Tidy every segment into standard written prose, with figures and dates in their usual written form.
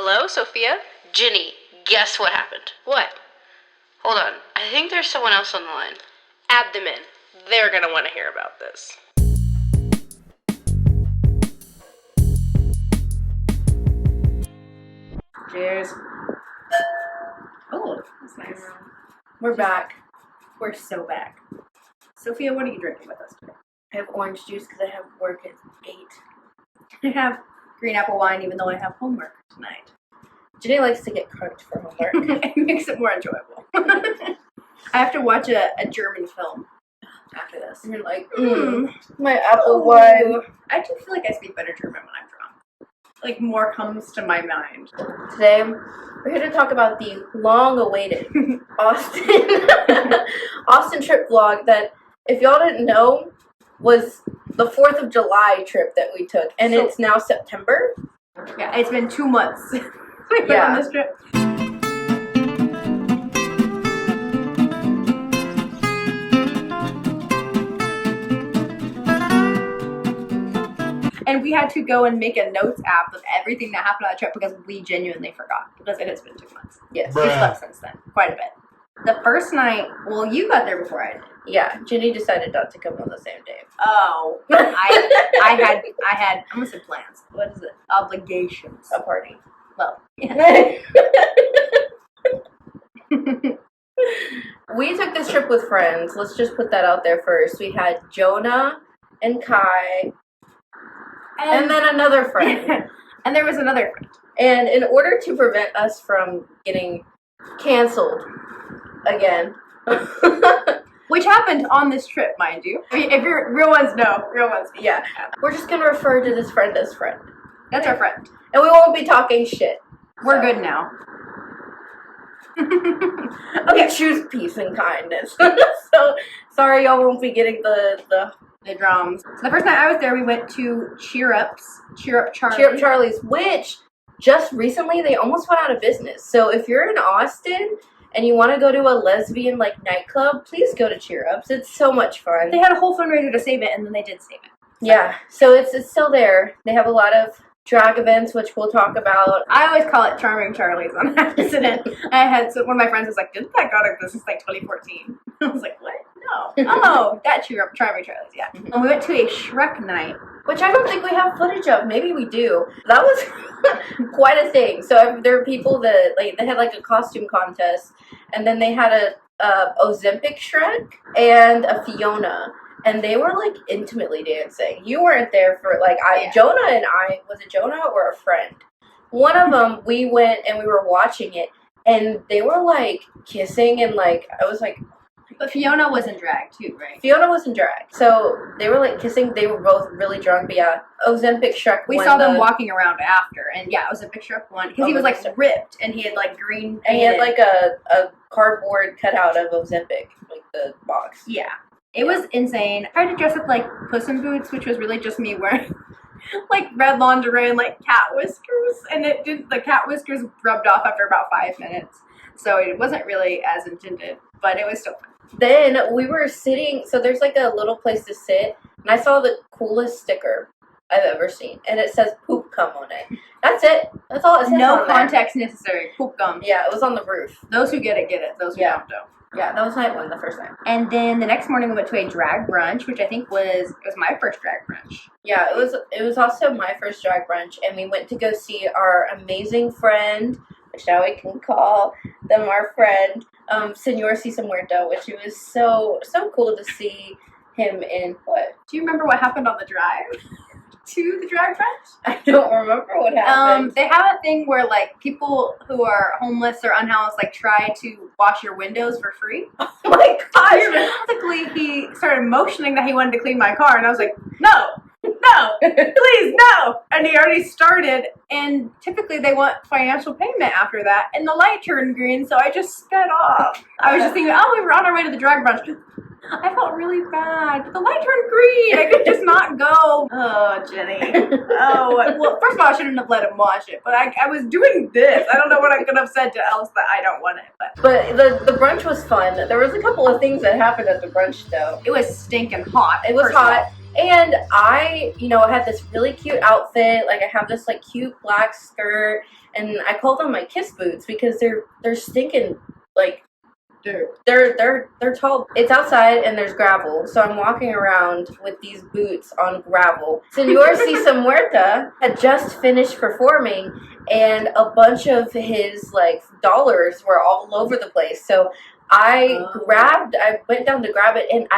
Hello, Sophia? Ginny, guess what happened? What? Hold on, I think there's someone else on the line. Add them in. They're gonna want to hear about this. Cheers. Oh, that's nice. We're back. We're so back. Sophia, what are you drinking with us today? I have orange juice because I have work at 8. I have green apple wine even though I have homework tonight. Jenny likes to get cranked for homework. It makes it more enjoyable. I have to watch a German film after this. And you're like, my apple wine. I do feel like I speak better German when I'm drunk. Like, more comes to my mind. Today, we're here to talk about the long-awaited Austin trip vlog that, if y'all didn't know, was the 4th of July trip that we took. And it's now September. Yeah, it's been 2 months we've been on this trip. And we had to go and make a notes app of everything that happened on the trip because we genuinely forgot. Because it has been 2 months. Yes. We slept since then. Quite a bit. The first night, well, you got there before I did. Yeah, Jenny decided not to come on the same day. Oh. I had, I'm gonna say plans. What is it? Obligations. A party. Well, yeah. We took this trip with friends. Let's just put that out there first. We had Jonah and Kai, and then another friend. And there was another friend. And in order to prevent us from getting canceled again, Which happened on this trip, mind you. If you're real ones know, yeah, we're just gonna refer to this friend as friend. That's our friend. And we won't be talking shit. We're good now. Okay, choose peace and kindness. So sorry y'all won't be getting the drums. So the first night I was there, we went to Cheer Up Charlie's, which just recently they almost went out of business. So if you're in Austin and you want to go to a lesbian nightclub, please go to Cheer Ups. It's so much fun. They had a whole fundraiser to save it, and then they did save it. Yeah, so it's still there. They have a lot of drag events, which we'll talk about. I always call it Charming Charlie's on accident. I had one of my friends was like, "Didn't that go to this since 2014?" I was like, "What? No. Oh, that Charming Charlie's, yeah." Mm-hmm. And we went to a Shrek night, which I don't think we have footage of. Maybe we do. That was quite a thing. So there were people that they had a costume contest, and then they had a Ozempic Shrek and a Fiona, and they were intimately dancing. You weren't there for Jonah and I, was it Jonah or a friend? One of them, we went and we were watching it, and they were kissing, and I was like. But Fiona was in drag too, right? Fiona was in drag. So they were kissing. They were both really drunk. But yeah, Ozempic Shrek We saw them walking around after. And yeah, Ozempic Shrek won. Because he was ripped and he had green. And he had a cardboard cutout of Ozempic, the box. Yeah. It was insane. I tried to dress up like Puss in Boots, which was really just me wearing red lingerie and cat whiskers. And the cat whiskers rubbed off after about 5 minutes. So it wasn't really as intended, but it was still fun. Then we were sitting, so there's a little place to sit, and I saw the coolest sticker I've ever seen, and it says poop cum on it. That's it. That's all it says. No context necessary. Poop cum. Yeah, it was on the roof. Those who get it, get it. Those who don't. Yeah, that was night one, the first night. And then the next morning we went to a drag brunch, which I think was my first drag brunch. Yeah, it was also my first drag brunch, and we went to go see our amazing friend, which now we can call them our friend, Senor Cisa Muerto, which it was so cool to see him in. What? Do you remember what happened on the drive to the drag brunch? I don't remember what happened. They have a thing where people who are homeless or unhoused try to wash your windows for free. Oh my gosh! Basically, he started motioning that he wanted to clean my car, and I was like, no, please, no. And he already started, and typically they want financial payment after that, and the light turned green, so I just sped off. I was just thinking, we were on our way to the drag brunch. I felt really bad, but the light turned green. I could just not go. Oh, Jenny. Oh, well, first of all, I shouldn't have let him watch it, but I was doing this. I don't know what I could have said to else that I don't want it. But the brunch was fun. There was a couple of things that happened at the brunch, though. It was stinking hot. It was hot. And I, had this really cute outfit. Like I have this like cute black skirt, and I call them my kiss boots because they're stinking like they're tall. It's outside and there's gravel, so I'm walking around with these boots on gravel. Senor Cisa Muerta had just finished performing, and a bunch of his like dollars were all over the place. So I went down to grab it, and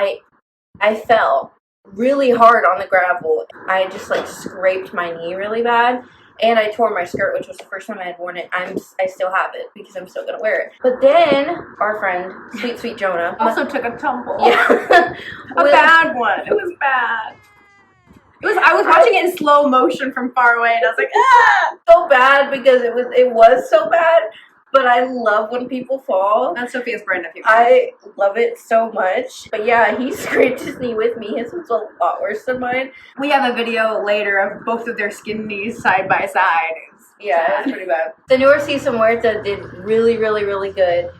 I fell really hard on the gravel. I just like scraped my knee really bad. And I tore my skirt, which was the first time I had worn it. I still have it because I'm still gonna wear it. But then our friend, sweet Jonah, also took a tumble. Yeah, a bad one. It was bad. I was watching it in slow motion from far away, and I was like, ah, so bad because it was so bad. But I love when people fall. That's Sophia's brand of humor. I love it so much. But yeah, he scraped his knee with me. His was a lot worse than mine. We have a video later of both of their skin knees side by side. It's pretty bad. Senor Cisa Muerta did really, really, really good,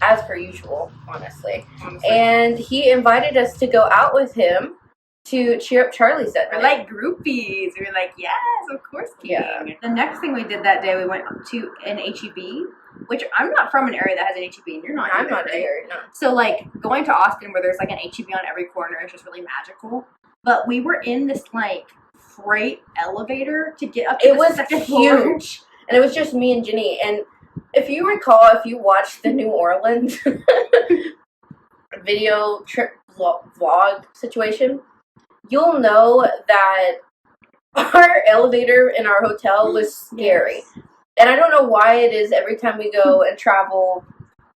as per usual, honestly. And he invited us to go out with him to cheer up Charlie's that night. We're like groupies. We were like, yes, of course, King. Yeah. The next thing we did that day, we went to an H-E-B, which I'm not from an area that has an H-E-B, and you're not I'm either, not right? either, no. So, like, going to Austin where there's, like, an H-E-B on every corner is just really magical. But we were in this, like, freight elevator to get up to the second floor. Huge. And it was just me and Ginny. And if you recall, if you watched the New Orleans video trip vlog situation, you'll know that our elevator in our hotel was scary. Yes. And I don't know why it is every time we go and travel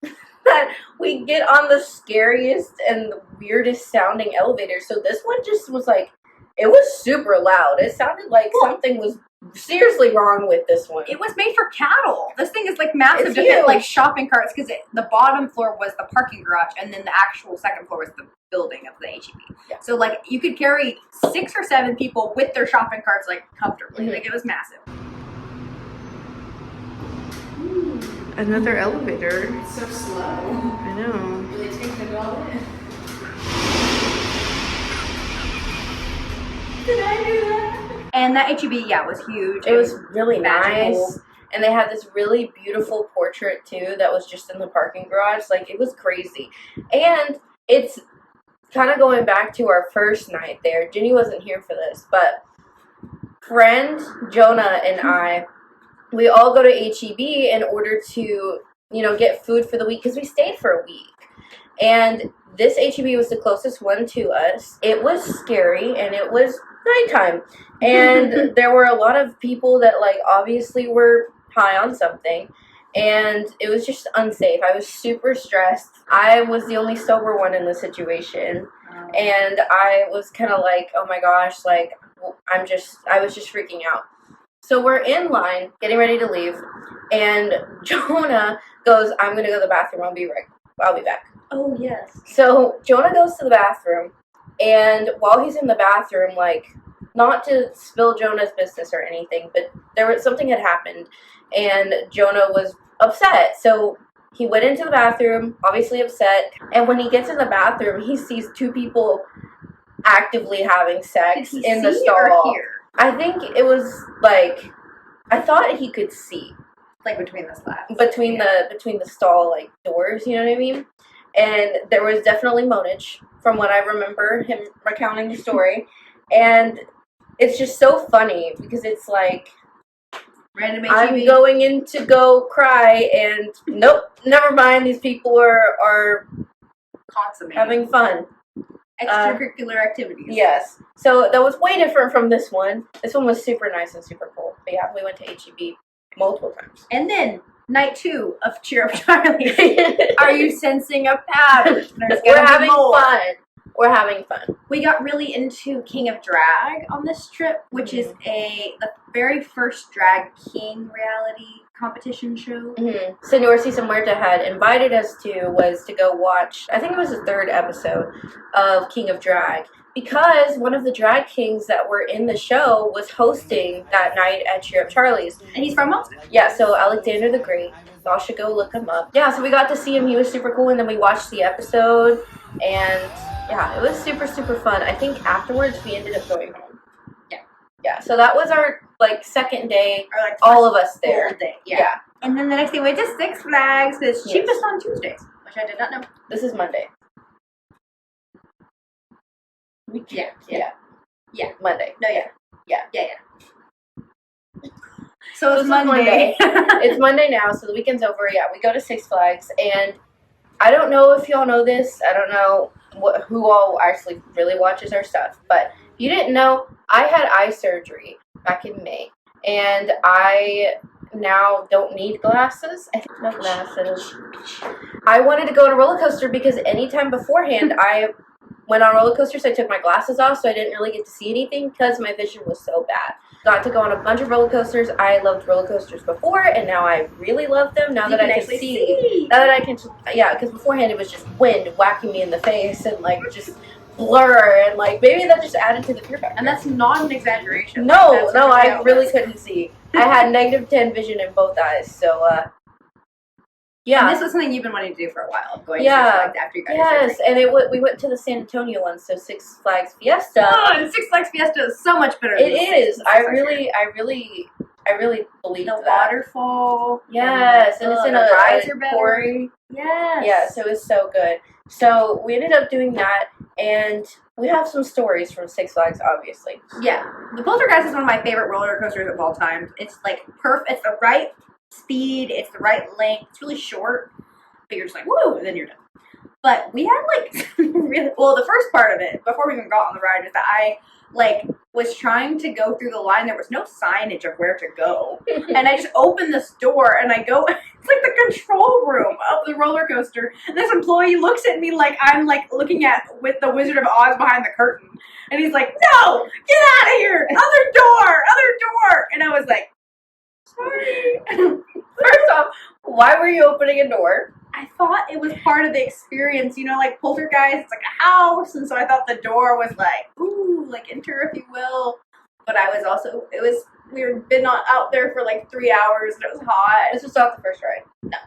that we get on the scariest and the weirdest sounding elevator. So this one just was like, it was super loud. It sounded like something was seriously wrong with this one. It was made for cattle. This thing is like massive. It's to huge. Fit like shopping carts because the bottom floor was the parking garage and then the actual second floor was the building of the H-E-B. Yeah. So like you could carry 6 or 7 people with their shopping carts like comfortably. Mm-hmm. Like it was massive. Another elevator. It's so slow. I know. Really taking it all in. Did I do that? And that H-E-B, was huge. It was really magical. nice. And they had this really beautiful portrait, too, that was just in the parking garage. Like, it was crazy. And it's kind of going back to our first night there. Ginny wasn't here for this, but friend Jonah and I, we all go to H-E-B in order to, get food for the week because we stayed for a week. And this H-E-B was the closest one to us. It was scary, and it was nighttime. And there were a lot of people that, like, obviously were high on something. And it was just unsafe. I was super stressed. I was the only sober one in the situation. And I was kind of like, oh my gosh, like, I was just freaking out. So we're in line, getting ready to leave, and Jonah goes, I'm going to go to the bathroom. I'll be back. Oh, yes. So Jonah goes to the bathroom, and while he's in the bathroom, like, not to spill Jonah's business or anything, but something had happened, and Jonah was upset. So he went into the bathroom, obviously upset, and when he gets in the bathroom, he sees 2 people actively having sex in the stall. I think it was like, I thought he could see. Like between the slats. Between the stall, like, doors, you know what I mean? And there was definitely moanage from what I remember him recounting the story. And it's just so funny because it's like, random H-E-B. I'm going in to go cry and nope, never mind. These people are consummating, having fun. Extracurricular activities. Yes. So that was way different from this one. This one was super nice and super cool. But yeah, we went to H-E-B multiple times. And then night 2 of Cheer Up Charlie. Are you sensing a pattern? We're having fun. We're having fun. We got really into King of Drag on this trip, which is the very first drag king reality competition show. Mm-hmm. Senor Cisa Muerta had invited us was to go watch, I think it was the 3rd episode of King of Drag, because one of the drag kings that were in the show was hosting that night at Cheer Up Charlie's. And he's from Austin. Yeah, so Alexander the Great. Y'all should go look him up. Yeah, so we got to see him. He was super cool, and then we watched the episode. And yeah, it was super, super fun. I think afterwards we ended up going home. Yeah. Yeah, so that was our, like, second day, Or like all of us there. full day. Yeah. And then the next day we went to Six Flags. It's Yes. cheapest on Tuesdays, which I did not know. This is Monday. Yeah. Monday. No, yeah. Yeah. So this it's is Monday. It's Monday now, so the weekend's over. Yeah, we go to Six Flags, and I don't know if y'all know this. I don't know who all actually really watches our stuff, but if you didn't know, I had eye surgery back in May, and I now don't need glasses. I think no glasses. I wanted to go on a roller coaster because anytime beforehand I went on roller coasters, I took my glasses off, so I didn't really get to see anything because my vision was so bad. Got to go on a bunch of roller coasters. I loved roller coasters before, and now I really love them. Now that I can see. Now that I can, yeah, because beforehand it was just wind whacking me in the face and like just blur, and like maybe that just added to the fear factor. And that's not an exaggeration. No, I really couldn't see. I had -10 vision in both eyes, so yeah. And this was something you've been wanting to do for a while, going to Six Flags after you got your surgery. And we went to the San Antonio one, so Six Flags Fiesta. Oh, and Six Flags Fiesta is so much better. It is. I really believe the that. Waterfall. Yes, and it's in a rides are better. quarry. Yes. Yeah, so it's so good. So we ended up doing that, and we have some stories from Six Flags, obviously. Yeah, the Poltergeist is one of my favorite roller coasters of all time. It's like perfect. It's the right speed. It's the right length. It's really short, but you're just like woo, and then you're done. But we had like really the first part of it before we even got on the ride is that I like was trying to go through the line. There was no signage of where to go, and I just opened this door and I go. It's like the control room of the roller coaster. And this employee looks at me like I'm like looking at with the Wizard of Oz behind the curtain, and he's like, "No, get out of here! Other door!" And I was like, "Sorry." First off, why were you opening a door? I thought it was part of the experience, you know, like Poltergeist, it's like a house, and so I thought the door was like, ooh, like enter if you will. But I was also, we were been out there for like 3 hours, and it was hot. This was not the first ride. No.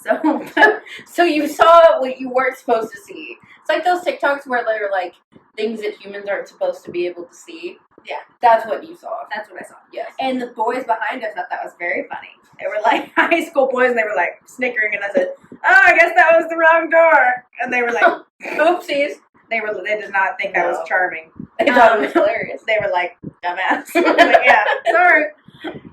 So, so you saw what you weren't supposed to see. It's like those TikToks where they're like things that humans aren't supposed to be able to see. Yeah. That's what you saw. That's what I saw. Yes. And the boys behind us thought that was very funny. They were like high school boys, and they were like snickering, and I said, "Oh, I guess that was the wrong door." And they were like, "Oopsies." They did not think that was charming. They thought it was hilarious. They were like, "Dumbass." Like, yeah, sorry.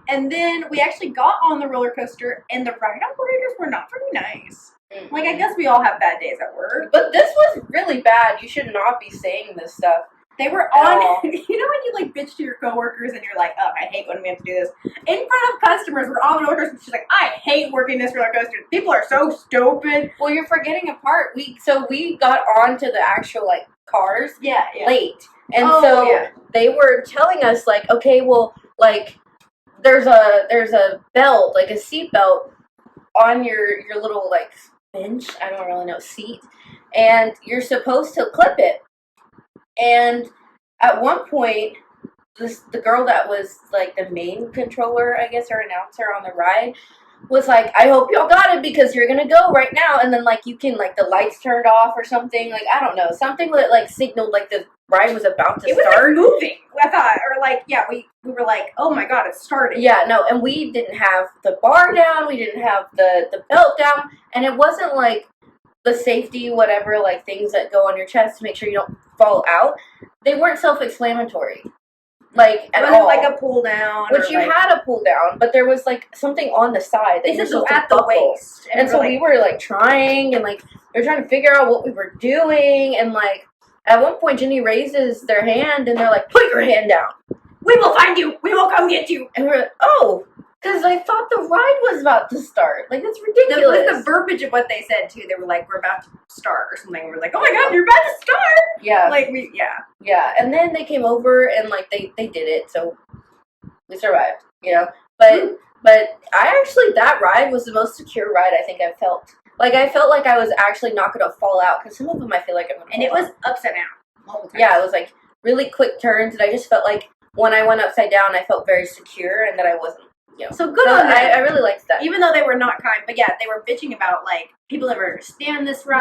And then we actually got on the roller coaster, and the ride operators were not very nice. Mm-hmm. Like, I guess we all have bad days at work. But this was really bad. You should not be saying this stuff. They were on, you know when you like bitch to your coworkers and you're like, oh, I hate when we have to do this. In front of customers, we're on the roller coaster. She's like, I hate working this roller coaster. People are so stupid. Well, you're forgetting a part. We got onto the actual like cars late. And they were telling us like, okay, well, like there's a belt, like a seat belt on your little like bench, I don't really know, seat, and you're supposed to clip it. And at one point, the girl that was like the main controller, I guess, or announcer on the ride, was like, I hope y'all got it because you're gonna go right now. And then like you can like the lights turned off or something, like I don't know, something that like signaled like the ride was about to start. It was like moving, I thought, or like we were like, oh my god, it's starting. Yeah, no, and we didn't have the bar down, we didn't have the belt down, and it wasn't like the safety whatever like things that go on your chest to make sure you don't fall out. They weren't self-explanatory. Like at all. Like a pull down, which you had a pull down, but there was like something on the side that was at the waist, and so we were like trying, and like we were trying to figure out what we were doing, and like at one point Jenny raises their hand, and they're like, "Put your hand down. We will find you. We will come get you." And we're like, "Oh." Because I thought the ride was about to start. Like, that's ridiculous. That was the verbiage of what they said, too. They were like, we're about to start or something. We're like, oh my god, you're about to start! Yeah. Like, Yeah, and then they came over and, like, they did it, so we survived, you know? But that ride was the most secure ride I think I've felt. Like, I felt like I was actually not going to fall out, because some of them I feel like I'm going to fall out. And it was upside down. Yeah, it was, like, really quick turns, and I just felt like when I went upside down, I felt very secure, and that I wasn't Yeah. So good on them. I really liked that. Even though they were not kind, but yeah, they were bitching about like people never understand this Yeah,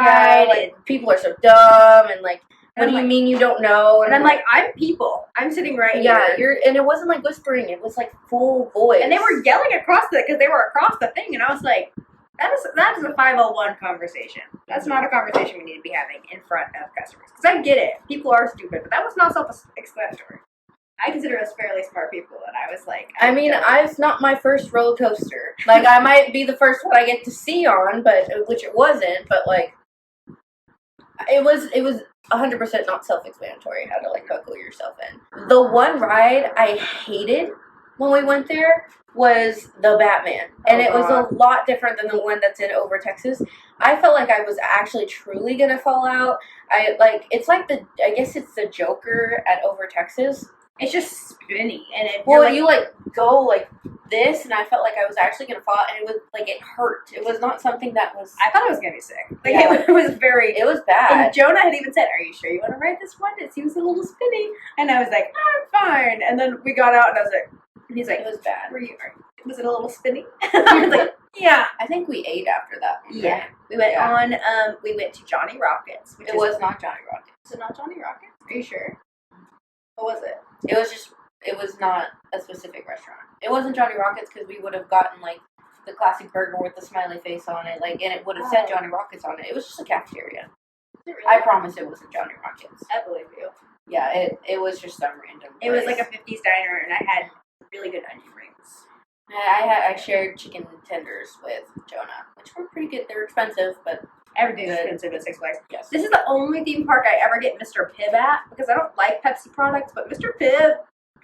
ride. like people are so dumb and like what And do I'm you mean you don't know? And I'm like, I'm people. I'm sitting right yeah, here. and it wasn't like whispering, it was like full voice. And they were yelling across because they were across the thing, and I was like, that is a 501 conversation. That's not a conversation we need to be having in front of customers. Because I get it. People are stupid, but that was not self-explanatory. I consider us fairly smart people, and I was like, it's not my first roller coaster. Like, I might be the first one I get to see on, but which it wasn't, but like, it was 100% not self-explanatory how to like buckle yourself in. The one ride I hated when we went there was the Batman, and it was a lot different than the one that's in Over Texas. I felt like I was actually truly gonna fall out. I guess it's the Joker at Over Texas. it's just spinny, and You like go like this, and I felt like I was actually gonna fall, and it was like it hurt. It was not something that was. I thought I was gonna be sick. Like Yeah. it was very. It was bad. And Jonah had even said, "Are you sure you want to ride this one? It seems a little spinny." And I was like, "I'm fine." And then we got out, and I was like, and he's like, It was bad. Was it a little spinny? I was like, yeah. I think we ate after that. Yeah. We went on, we went to Johnny Rockets. It was not Johnny Rockets. Was it not Johnny Rockets? Are you sure? What was it? It was not a specific restaurant. It wasn't Johnny Rockets because we would have gotten like the classic burger with the smiley face on it, like, and it would have said Johnny Rockets on it. It was just a cafeteria. Really? I promise it wasn't Johnny Rockets. I believe you. Yeah, it was just some random place. It was like a 50s diner, and I had really good onion rings. I shared chicken tenders with Jonah, which were pretty good. They were expensive, but Everything's expensive at Six Flags. yes. This is the only theme park I ever get Mr. Pibb at, because I don't like Pepsi products, but Mr. Pibb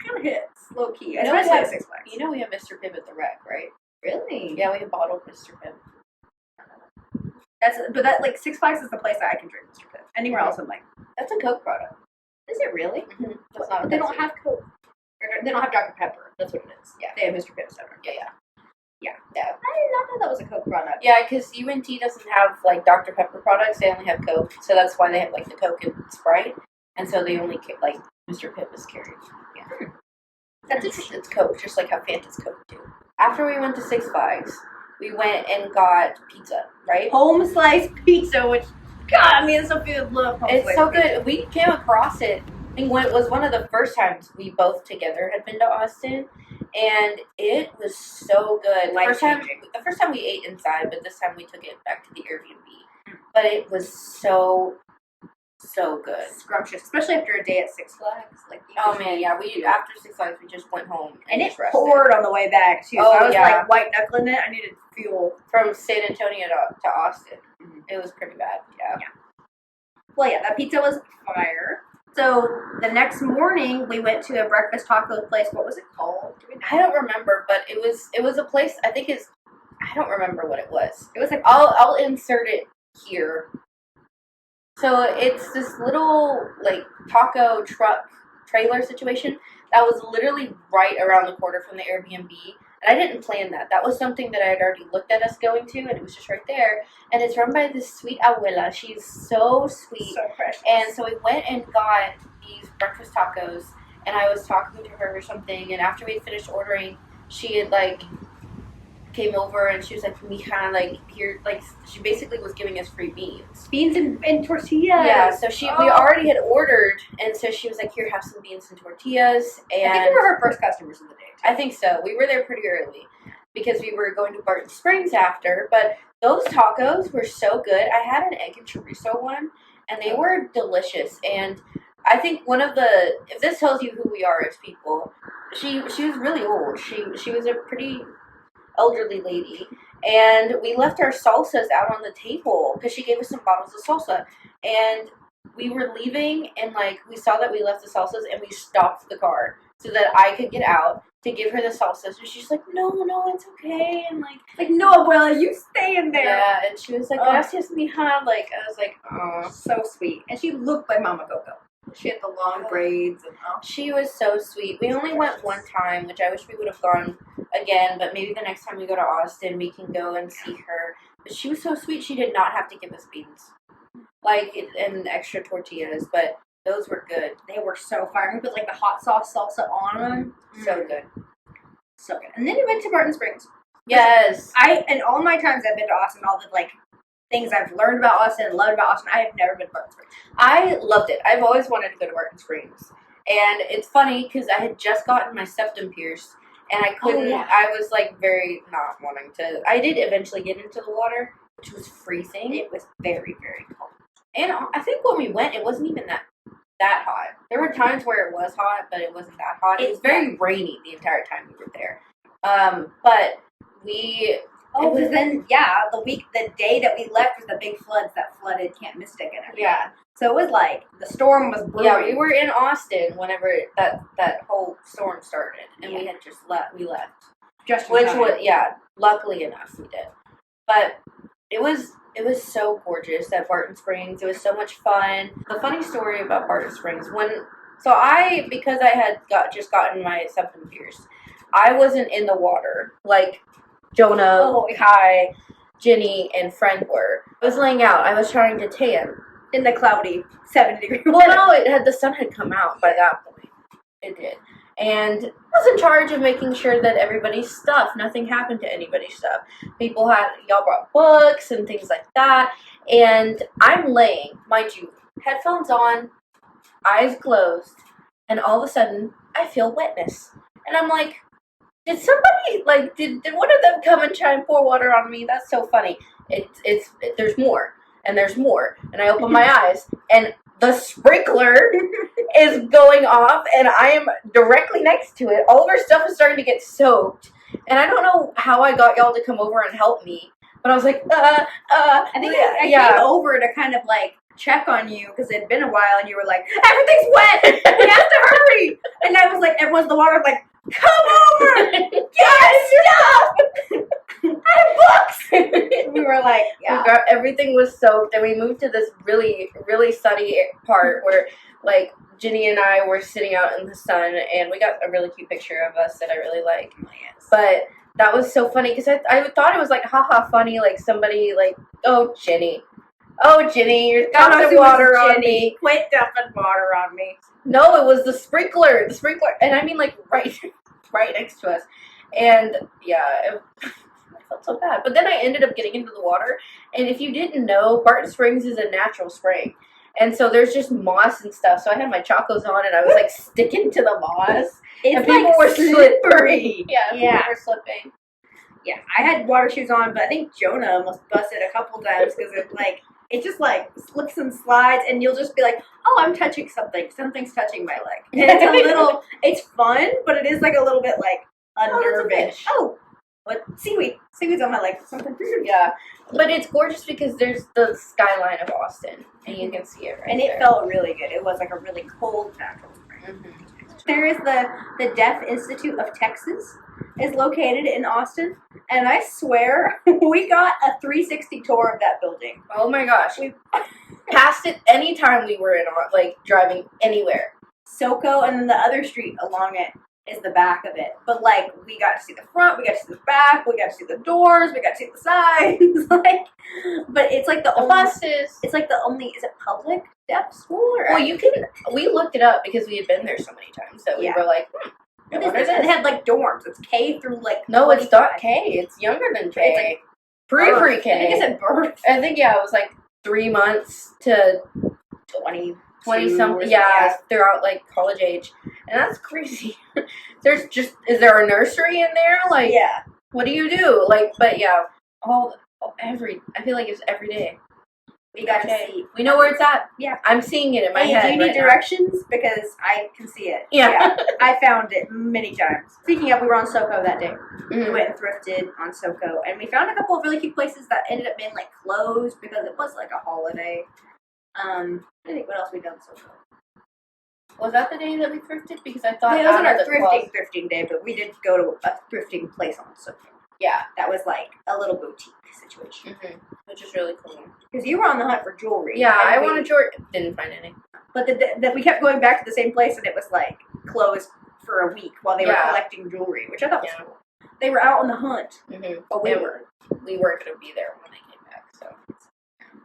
kind of hits low key, especially at Six Flags. You know we have Mr. Pibb at the Rec, right? Really? Yeah, we have bottled Mr. Pibb. But like Six Flags is the place that I can drink Mr. Pibb. Anywhere else, I'm like, That's a Coke product. is it really? Mm-hmm. That's not. But they don't have Coke. They don't have Dr. Pepper. That's what it is. Yeah. They have Mr. Pibb soda. Yeah. I did not know that was a Coke product. Yeah, because UNT doesn't have like Dr. Pepper products; they only have Coke. So that's why they have like the Coke and Sprite, and so they only like Mr. Pibb is carried. Yeah, That's interesting. It's Coke, just like how Fanta's Coke too. After we went to Six Flags, we went and got pizza. Right, Home slice pizza, which God, me and Sophia love home it's slice so pizza. good. We came across it. I think when it was one of the first times we both together had been to Austin, and it was so good. The first time we ate inside, but this time we took it back to the Airbnb. But it was so good. Scrumptious, especially after a day at Six Flags. Like, Oh man, yeah. After 6 hours, we just went home and it just rested. poured on the way back too. So Oh, I was yeah. like white knuckling it. I needed fuel. From San Antonio to Austin. It was pretty bad. Yeah. Well, yeah, that pizza was fire. So the next morning, we went to a breakfast taco place. What was it called? Do we know? I don't remember, but it was a place. I think I don't remember what it was. It was like I'll insert it here. So it's this little like taco truck trailer situation that was literally right around the corner from the Airbnb. And I didn't plan that. That was something that I had already looked at us going to, and it was just right there. And it's run by this sweet abuela. She's so sweet. so precious. And so we went and got these breakfast tacos, and I was talking to her or something. And after we finished ordering, she had like came over and she was like, "Mija, like here," like she basically was giving us free beans. Beans and tortillas. Yeah, so we already had ordered, and so she was like, "Here, have some beans and tortillas." And I think we were her first customers of the day. Too. I think so. We were there pretty early because we were going to Barton Springs after. But those tacos were so good. I had an egg and chorizo one, and they were delicious. And I think if this tells you who we are as people, she was really old. She was a pretty elderly lady, and we left our salsas out on the table because she gave us some bottles of salsa, and we were leaving, and like we saw that we left the salsas, and we stopped the car so that I could get out to give her the salsas, and she's like, no, it's okay, and like no, abuela, you stay in there. Yeah, and she was like, gracias, mija. Like I was like, oh, so sweet, and she looked like Mama Coco. She had the long braids, and she was so sweet. We only went one time, which I wish we would have gone again, but maybe the next time we go to Austin, we can go and see her. But she was so sweet, she did not have to give us beans. And extra tortillas, but those were good. They were so fire. We put like the hot sauce salsa on them. So good. So good. And then we went to Barton Springs. Yes. In all my times I've been to Austin, all the like things I've learned about Austin and loved about Austin, I have never been to Barton Springs. I loved it. I've always wanted to go to Barton Springs. And it's funny because I had just gotten my septum pierced and I couldn't, I was like very not wanting to. I did eventually get into the water, which was freezing. It was very, very cold. And I think when we went, it wasn't even that hot. There were times where it was hot, but it wasn't that hot. It was very rainy the entire time we were there. But we... because then, the day that we left was the big floods that flooded Camp Mystic and everything. Yeah. So it was like, the storm was brewing. Yeah, we were in Austin whenever that whole storm started, and we had just left. We left. Just Which was, luckily enough we did. But it was so gorgeous at Barton Springs. It was so much fun. The funny story about Barton Springs, because I had just gotten my septum pierced, I wasn't in the water like Jonah, Kai, Jenny, and friend were. I was laying out. I was trying to tan. In the cloudy 70-degree Well, no, the sun had come out by that point. It did. And I was in charge of making sure that everybody's stuff, nothing happened to anybody's stuff. Y'all brought books and things like that. And I'm laying, mind you, headphones on, eyes closed, and all of a sudden, I feel wetness. And I'm like, did somebody, did one of them come and try and pour water on me? That's so funny. There's more. And there's more. And I open my eyes, and the sprinkler is going off, and I am directly next to it. All of our stuff is starting to get soaked. And I don't know how I got y'all to come over and help me, but I was like, I think I came over to kind of, check on you, because it had been a while, and you were like, everything's wet! We have to hurry! And I was like, everyone's in the water, like, come over! Get stuff! I have books! We were like, everything was soaked, and we moved to this really, really sunny part where, Ginny and I were sitting out in the sun, and we got a really cute picture of us that I really like. But that was so funny, because I thought it was, haha funny, somebody, oh, Ginny, you're dumping water on me. Quit dumping water on me. No, it was the sprinkler, and I mean, right next to us. And, I felt so bad. But then I ended up getting into the water, and if you didn't know, Barton Springs is a natural spring. And so there's just moss and stuff. So I had my chacos on, and I was, sticking to the moss. It's people were slippery. Yeah. People were slipping. Yeah, I had water shoes on, but I think Jonah almost busted a couple times, because it just slips and slides, and you'll just be like, oh, I'm touching something. Something's touching my leg. And it's a little, it's fun, but it is a little bit unnerving. Oh, what? Seaweed. Seaweed's on my leg. Something. Yeah. But it's gorgeous because there's the skyline of Austin, and you can see it right and there. It felt really good. It was a really cold natural spring. Mm-hmm. There is the Deaf Institute of Texas is located in Austin, and I swear we got a 360 tour of that building. Oh my gosh. We passed it anytime we were driving anywhere. SoCo, and then the other street along it is the back of it. But we got to see the front, we got to see the back, we got to see the doors, we got to see the sides. But it's the only buses. It's the only, is it public deaf school? Or we looked it up because we had been there so many times that we were like, what is this? It had dorms. It's K through no, it's not K. It's younger than K. It's pre-K. I think it's at birth. I think it was 3 months to 20 something. Yeah, throughout college age, and that's crazy. Is there a nursery in there? What do you do? But yeah, I feel like it's every day. We got to see. We know where it's at. Yeah. I'm seeing it in my head. Do you need directions? Because I can see it. Yeah. I found it many times. Speaking of, we were on SoCo that day. Mm-hmm. We went and thrifted on SoCo, and we found a couple of really cute places that ended up being closed because it was a holiday. I think what else we done on SoCo? Was that the day that we thrifted? Because I thought it wasn't our thrifting day, but we did go to a thrifting place on SoCo. Yeah. That was a little boutique situation. Mm-hmm. Which is really cool. Because you were on the hunt for jewelry. Yeah, I wanted jewelry. Didn't find any. But we kept going back to the same place, and it was closed for a week while they were collecting jewelry, which I thought was cool. They were out on the hunt. Mm-hmm. But we weren't going to be there when they came back, so.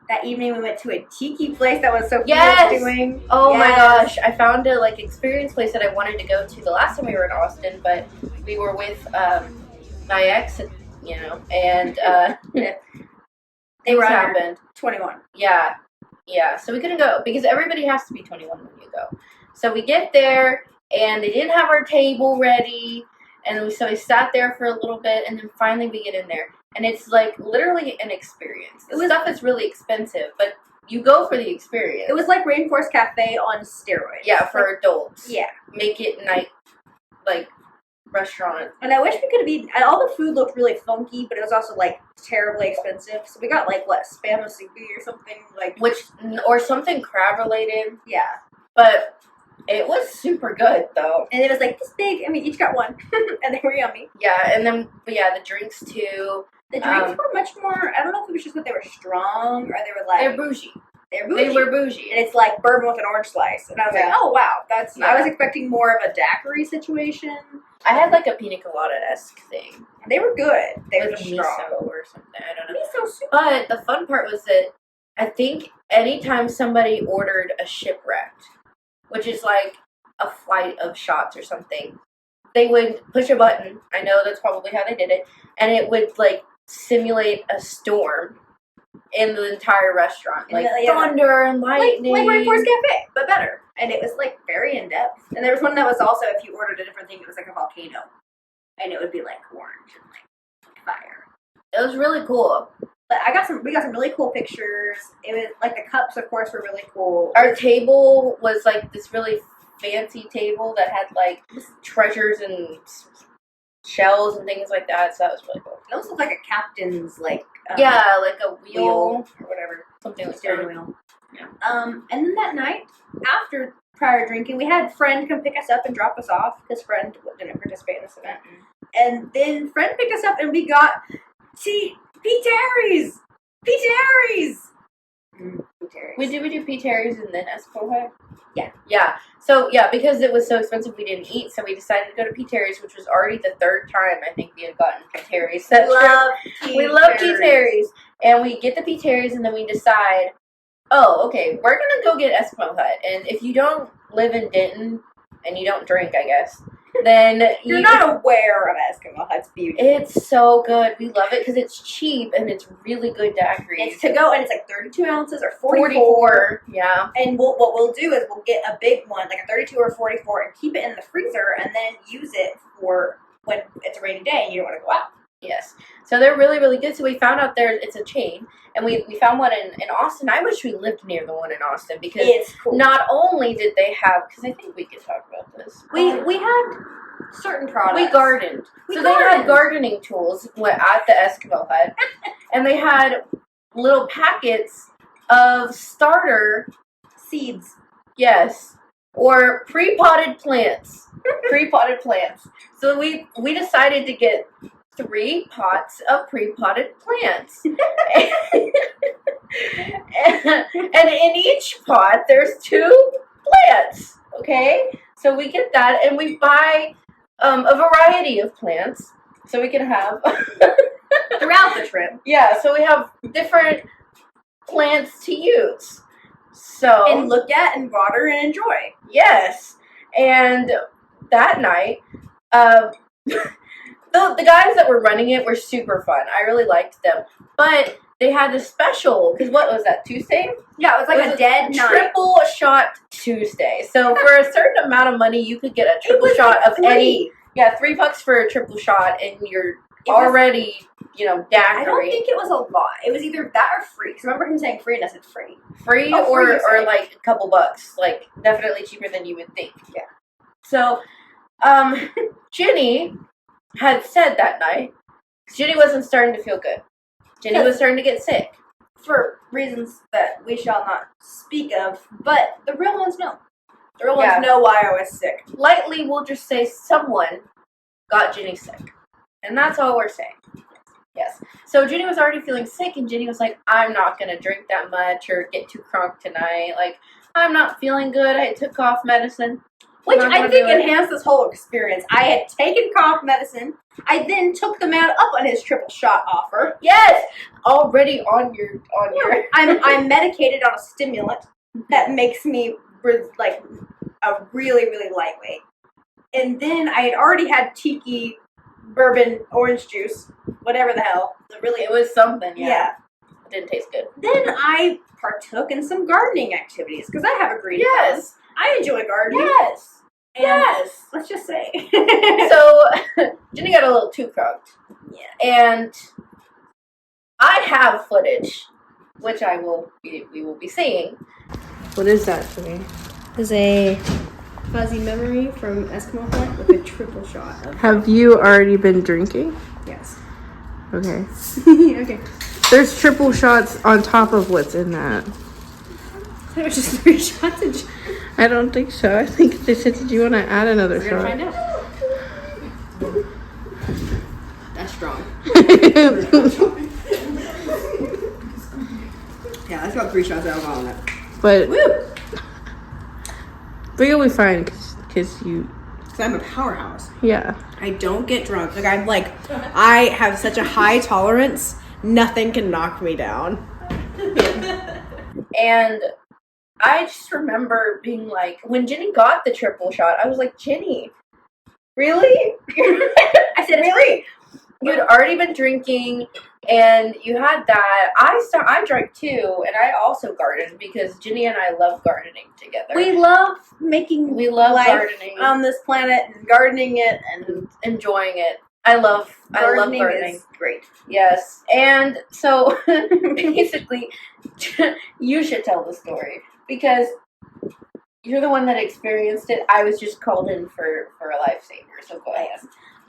That evening we went to a tiki place that was Sophia Yes! doing. Oh my Yes. gosh, I found a like experience place that I wanted to go to the last time we were in Austin, but we were with my ex, you know, and They were things under happened. 21. Yeah, yeah. So we couldn't go because everybody has to be 21 when you go. So we get there and they didn't have our table ready, and so we sat there for a little bit, and then finally we get in there, and it's like literally an experience. The stuff is really expensive, but you go for the experience. It was like Rainforest Cafe on steroids. Yeah, for adults. Yeah. Make it night, like, restaurant. And I wish we could have eaten, and all the food looked really funky, but it was also, like, terribly expensive. So we got, like, what, spam asubi or something? Like, Or something crab related. yeah. But it was super good, though. And it was, like, this big, and we each got one. And they were yummy. Yeah, and then, but yeah, the drinks, too. The drinks were much more, I don't know if it was just that they were strong, or they were, like... They're bougie. They're bougie. They were bougie. And it's like bourbon with an orange slice. And I was like, oh, wow. I was expecting more of a daiquiri situation. I had like a pina colada-esque thing. They were good. They were With strong. miso or something. I don't know. Miso soup. But the fun part was that I think anytime somebody ordered a shipwrecked, which is like a flight of shots or something, they would push a button. I know that's probably how they did it. And it would like simulate a storm in the entire restaurant. Like thunder and lightning. Like Rainforest Cafe, but better. And it was like very in depth. And there was one that was also, if you ordered a different thing, it was like a volcano. And it would be like orange and like fire. It was really cool. But we got some really cool pictures. It was like the cups, of course, were really cool. Our table was like this really fancy table that had like treasures and shells and things like that. So that was really cool. It also looked like a captain's like like a wheel or whatever, something like steering that. wheel. Yeah. And then that night, after prior drinking, we had Friend come pick us up and drop us off because Friend didn't participate in this event. And then Friend picked us up and we got P. Terry's. P. Terry's. We do P. Terry's and then Espo Hut? Yeah. Yeah. So, yeah, because it was so expensive we didn't eat, so we decided to go to P. Terry's, which was already the third time I think we had gotten P. Terry's. We love P. Terry's. And we get the P. Terry's and then we decide, oh, okay, we're going to go get Eskimo Hut. And if you don't live in Denton and you don't drink, I guess, then you're not aware of Eskimo Hut's beauty. It's so good. We love it because it's cheap and it's really good daiquiri. It's to go and it's like 32 ounces or 44. Yeah. And what we'll do is we'll get a big one, like a 32 or 44, and keep it in the freezer and then use it for when it's a rainy day and you don't want to go out. Yes. So they're really, really good. So we found out it's a chain, and we found one in Austin. I wish we lived near the one in Austin because it's cool. Not only did they have, because I think we could talk about this. We had certain products. We gardened. They had gardening tools at the Eskimo Hut, and they had little packets of starter seeds. Yes. Or pre-potted plants. Pre-potted plants. So we decided to get 3 pots of pre-potted plants. and in each pot, there's 2 plants. Okay? So we get that, and we buy a variety of plants so we can have... throughout the trip. Yeah, so we have different plants to use. So and look at and water and enjoy. Yes. And that night, the guys that were running it were super fun. I really liked them. But they had a special, because what was that, Tuesday? Yeah, it was like a dead night. Triple shot Tuesday. So for a certain amount of money, you could get a triple shot of any. Yeah, $3 for a triple shot, and you're already, daiquiri. I don't think it was a lot. It was either that or free. Because remember him saying free, and I said free. Free, oh, or free like a couple bucks. Like, definitely cheaper than you would think. Yeah. So, Jenny had said that night, Jenny wasn't starting to feel good. Jenny was starting to get sick. For reasons that we shall not speak of, but the real ones know. The real ones know why I was sick. Lightly, we'll just say someone got Jenny sick. And that's all we're saying. Yes. So Jenny was already feeling sick, and Jenny was like, I'm not going to drink that much or get too crunk tonight. Like, I'm not feeling good. I took cough medicine. Which Not I gonna think do it. enhanced this whole experience. I had taken cough medicine. I then took the man up on his triple shot offer. Yes, already on your. I'm medicated on a stimulant that makes me like a really, really lightweight. And then I had already had tiki, bourbon, orange juice, whatever the hell. It was something. Yeah. It didn't taste good. Then I partook in some gardening activities because I have a green thumb. I enjoy gardening. Yes. And Yes. let's just say. So Jenny got a little too crunk. Yeah. And I have footage, which we will be seeing. What is that to me? Is a fuzzy memory from Eskimo Hunt with a triple shot of. Have you already been drinking? Yes. Okay. Okay. There's triple shots on top of what's in that. It was just 3 shots of. I don't think so. I think they said, did you want to add another We're gonna shot? find out. That's strong. Yeah, that's got 3 shots of alcohol in it. But Woo! you'll be fine because you, Because I'm a powerhouse. yeah. I don't get drunk. I have such a high tolerance. Nothing can knock me down. And I just remember being like, when Jenny got the triple shot, I was like, Jenny, really? I said, it's free. You'd already been drinking, and you had that. I drank too, and I also gardened because Jenny and I love gardening together. We love making life gardening on this planet and gardening it and enjoying it. I love gardening. is great. Yes, and so basically, you should tell the story because you're the one that experienced it. I was just called in for a lifesaver. So go ahead.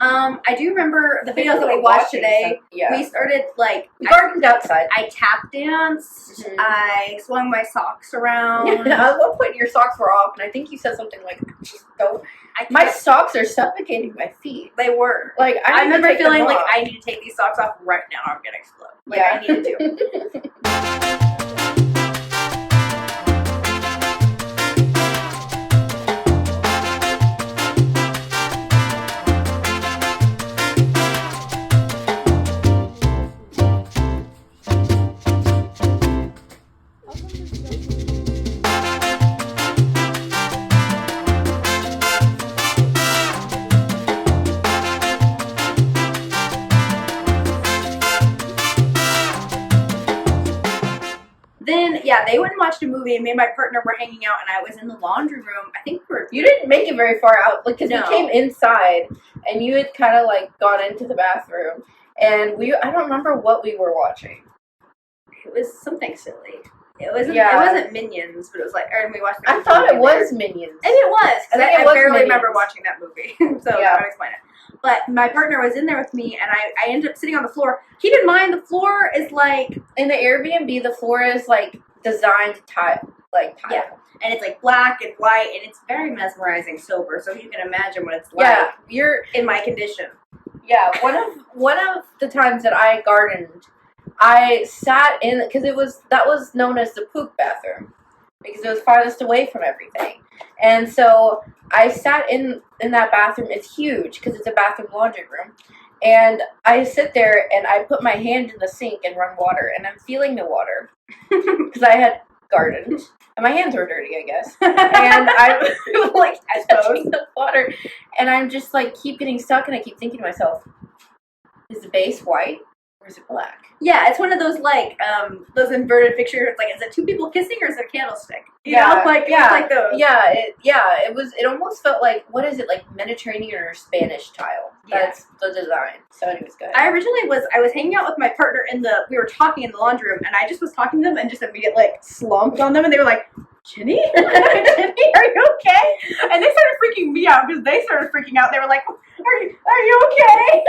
I do remember the videos that we watched today. Yeah. We started We gardened outside. I tap danced. Mhm. I swung my socks around. At one point, your socks were off, and I think you said something like, "Just don't." My socks are suffocating my feet. They were. Like I need to remember take them feeling like off. I need to take these socks off right now or I'm gonna explode. Like Yeah. I needed to. Then they went and watched a movie, and me and my partner were hanging out, and I was in the laundry room. I think You didn't make it very far out because No. we came inside, and you had kind of like gone into the bathroom, and I don't remember what we were watching. it was something silly. It wasn't. Yeah. It wasn't Minions, but it was like. Or we watched. I thought it was Minions. And it was. I think I it was barely Minions. remember watching that movie, so Yeah. I'll explain it. But my partner was in there with me, and I ended up sitting on the floor. Keep in mind, the floor is like In the Airbnb, the floor is like designed tile. Yeah. And it's like black and white, and it's very mesmerizing sober. So you can imagine what it's like. Yeah, you're in my condition. Yeah, one of the times that I gardened, I sat in because that was known as the poop bathroom because it was farthest away from everything, and so I sat in that bathroom. It's huge because it's a bathroom laundry room, and I sit there and I put my hand in the sink and run water, and I'm feeling the water because I had gardened. And my hands were dirty, I guess. And I'm like, I touching the water, and I'm just like keep getting stuck, and I keep thinking to myself, is the base white or is it black? Yeah, it's one of those like those inverted pictures. Like, is it two people kissing or is it a candlestick? You Yeah, know? Like yeah, like those. It almost felt like, what is it, like Mediterranean or Spanish tile? Yeah. That's the design. So anyways, go ahead. I was hanging out with my partner we were talking in the laundry room, and I just was talking to them and just immediately like slumped on them, and they were like, Jenny? Jenny, are you okay? And they started freaking me out because they started freaking out. They were like, are you okay?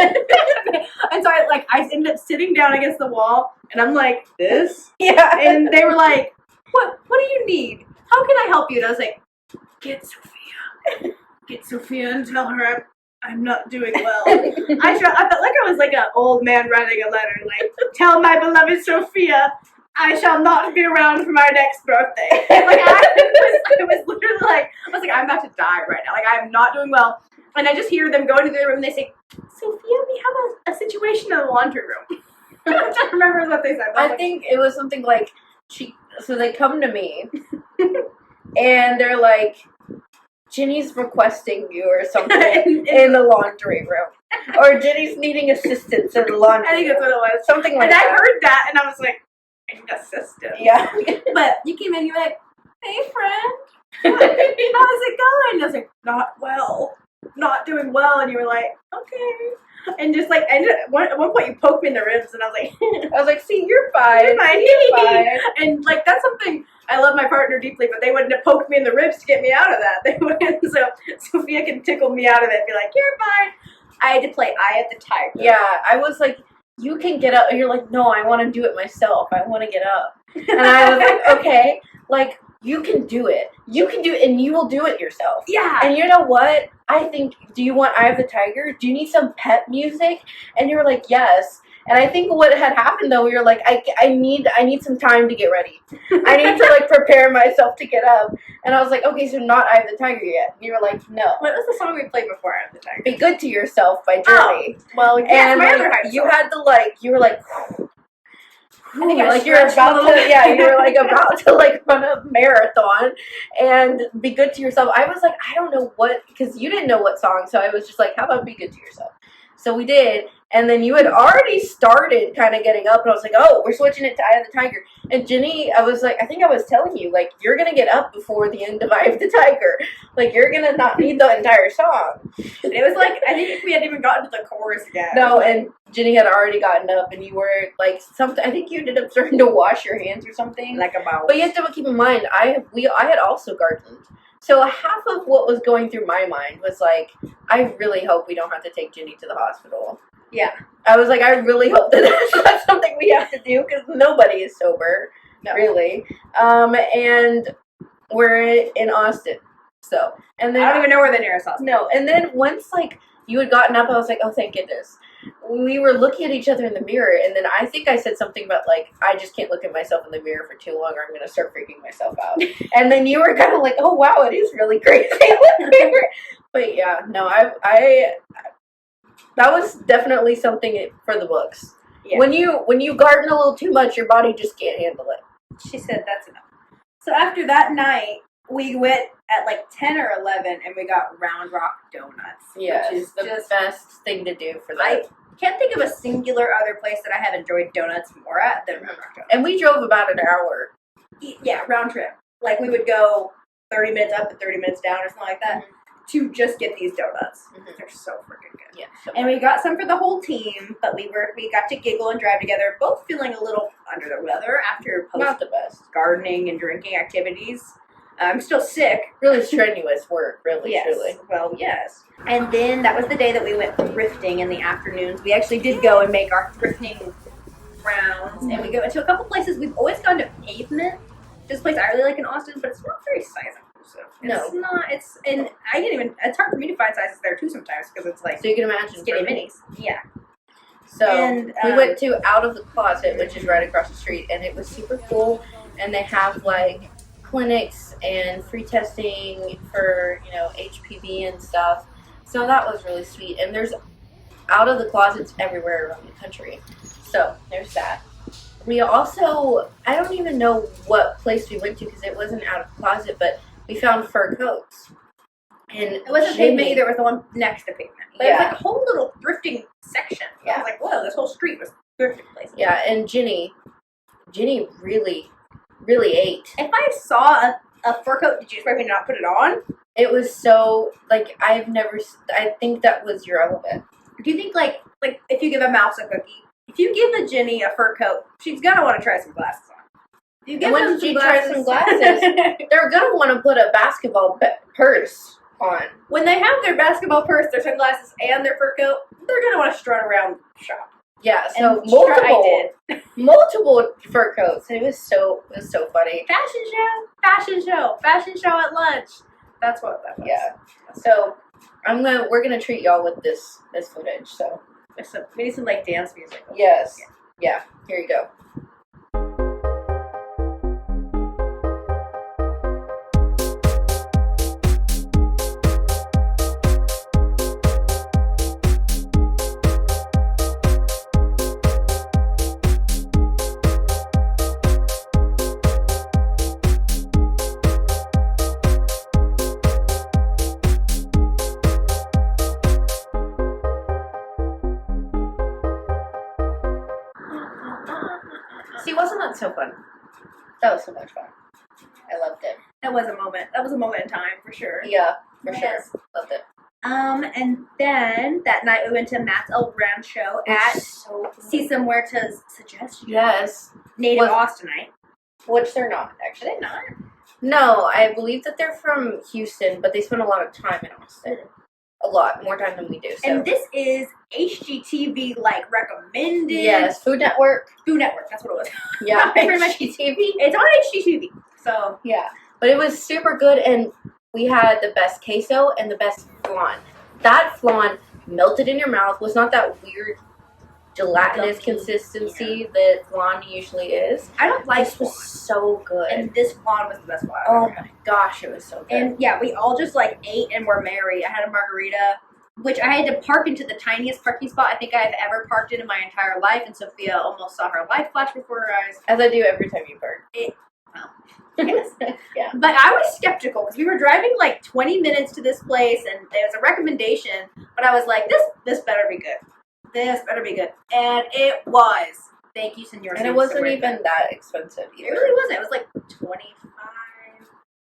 And so I ended up sitting down against the wall, and I'm like, this? Yeah. And they were like, what do you need? How can I help you? And I was like, get Sophia and tell her I'm not doing well. I felt like I was like an old man writing a letter, like, tell my beloved Sophia I shall not be around for my next birthday. It was literally like, I was like, I'm about to die right now. Like, I'm not doing well. And I just hear them go into their room and they say, Sophia, we have a situation in the laundry room. I don't remember what they said. I think it was something like, so they come to me and they're like, Ginny's requesting you or something in the laundry room. Or Ginny's needing assistance in the laundry room. I think that's what it was. Something like and that. And I heard that and I was like, I need assistance. Yeah. But you came in, you were like, hey, friend. How's it going? I was like, not well. Not doing well. And you were like, okay. And just like, and at one point you poked me in the ribs and I was like, see, you're fine. You're fine. You're fine. And like, that's something, I love my partner deeply, but they wouldn't have poked me in the ribs to get me out of that. They wouldn't. So Sophia can tickle me out of it and be like, you're fine. I had to play Eye of the Tiger. Yeah, I was like, you can get up. And you're like, no, I want to do it myself. I want to get up. And I was like, okay, like, you can do it. You can do it, and you will do it yourself. Yeah. And you know what? I think, do you want Eye of the Tiger? Do you need some pep music? And you were like, yes. And I think what had happened, though, we were like, I need some time to get ready. I need to, like, prepare myself to get up. And I was like, okay, so not Eye of the Tiger yet. And you were like, no. What was the song we played before Eye of the Tiger? Be Good to Yourself by Journey. Oh, well, yeah, and my like, other high you had to, like, you were like, I think like you're about to, yeah, you were like about to like run a marathon and be good to yourself. I was like, I don't know what, because you didn't know what song, so I was just like, how about be good to yourself? So we did, and then you had already started kind of getting up, and I was like, oh, we're switching it to Eye of the Tiger. And Jenny, I was like, I think I was telling you, like, you're going to get up before the end of Eye of the Tiger. Like, you're going to not need the entire song. And it was like, I think we hadn't even gotten to the chorus yet. No, and Jenny had already gotten up, and you were, like, something, I think you ended up starting to wash your hands or something. Like a mouse. But you have to keep in mind, I had also gardened. So half of what was going through my mind was like, I really hope we don't have to take Ginny to the hospital. Yeah. I was like, I really hope that that's not something we have to do because nobody is sober, really. And we're in Austin. So, and then I don't even know where the nearest hospital is. No, and then once like you had gotten up, I was like, oh, thank goodness. We were looking at each other in the mirror, and then I think I said something about, like, I just can't look at myself in the mirror for too long or I'm going to start freaking myself out. And then you were kind of like, oh, wow, it is really crazy. But, yeah, no, I that was definitely something for the books. Yeah. When you garden a little too much, your body just can't handle it. She said that's enough. So after that night, we went at like 10 or 11 and we got Round Rock Donuts. Yes, which is the just best thing to do for that. I can't think of a singular other place that I have enjoyed donuts more at than Round Rock Donuts. And we drove about an hour. Yeah, round trip. Like we would go 30 minutes up and 30 minutes down or something like that to just get these donuts. They're so freaking good. Yeah. So and we got some for the whole team, but we got to giggle and drive together, both feeling a little under the weather after not the best gardening and drinking activities. I'm still sick. Really strenuous work, really, yes. truly. Well, yes. And then that was the day that we went thrifting in the afternoons. We actually did go and make our thrifting rounds, and we go into a couple places. We've always gone to Pavement. This place I really like in Austin, but it's not very size inclusive. It's not. And I didn't even. It's hard for me to find sizes there too sometimes because it's like. So you can imagine skinny minis. Yeah. So we went to Out of the Closet, which is right across the street, and it was super cool. And they have like clinics and free testing for, HPV and stuff. So that was really sweet. And there's Out of the Closets everywhere around the country. So there's that. We also, I don't even know what place we went to because it wasn't Out of the Closet, but we found fur coats. And it wasn't Pavement either, it was the one next to Pavement. But it was like a whole little thrifting section. Yeah. I was like, whoa, this whole street was thrifting places. Yeah, and Ginny really ate. If I saw a fur coat, did you expect me to not put it on? It was so, like, I think that was irrelevant. Do you think, like if you give a mouse a cookie, if you give a Ginny a fur coat, she's going to want to try some glasses on. If you give them some glasses, they're going to want to put a basketball purse on. When they have their basketball purse, their sunglasses, and their fur coat, they're going to want to strut around the shop. Yeah, so multiple fur coats. It was so funny. Fashion show at lunch. That's what that was. Yeah. So we're gonna treat y'all with this footage. So we need some like dance music. Yes. Yeah. Here you go. See, wasn't that so fun? That was so much fun. I loved it. That was a moment. That was a moment in time for sure. Yeah, for Yes. sure. Loved it. And then that night we went to Matt's L. Brown show at Cisa Muerta's suggestion. Yes. Native Austinite. Which they're not, actually. They're not. No, I believe that they're from Houston, but they spend a lot of time in Austin. A lot, more time than we do. So. And this is HGTV, like, recommended. Yes, Food Network. Food Network, that's what it was. Yeah, Pretty much. HGTV. It's on HGTV, so. Yeah, but it was super good, and we had the best queso and the best flan. That flan melted in your mouth, was not that weird gelatinous consistency that flan usually is. I don't like This was so good. And this flan was the best flan. Oh my gosh, it was so good. And yeah, we all just like ate and were merry. I had a margarita, which I had to park into the tiniest parking spot I think I've ever parked in my entire life, and Sophia almost saw her life flash before her eyes. As I do every time you park. Yes. Yeah. But I was skeptical because we were driving like 20 minutes to this place, and there was a recommendation, but I was like, this better be good. This better be good. And it was. Thank you, Senor. And it wasn't even that expensive either. It really wasn't. It was like 25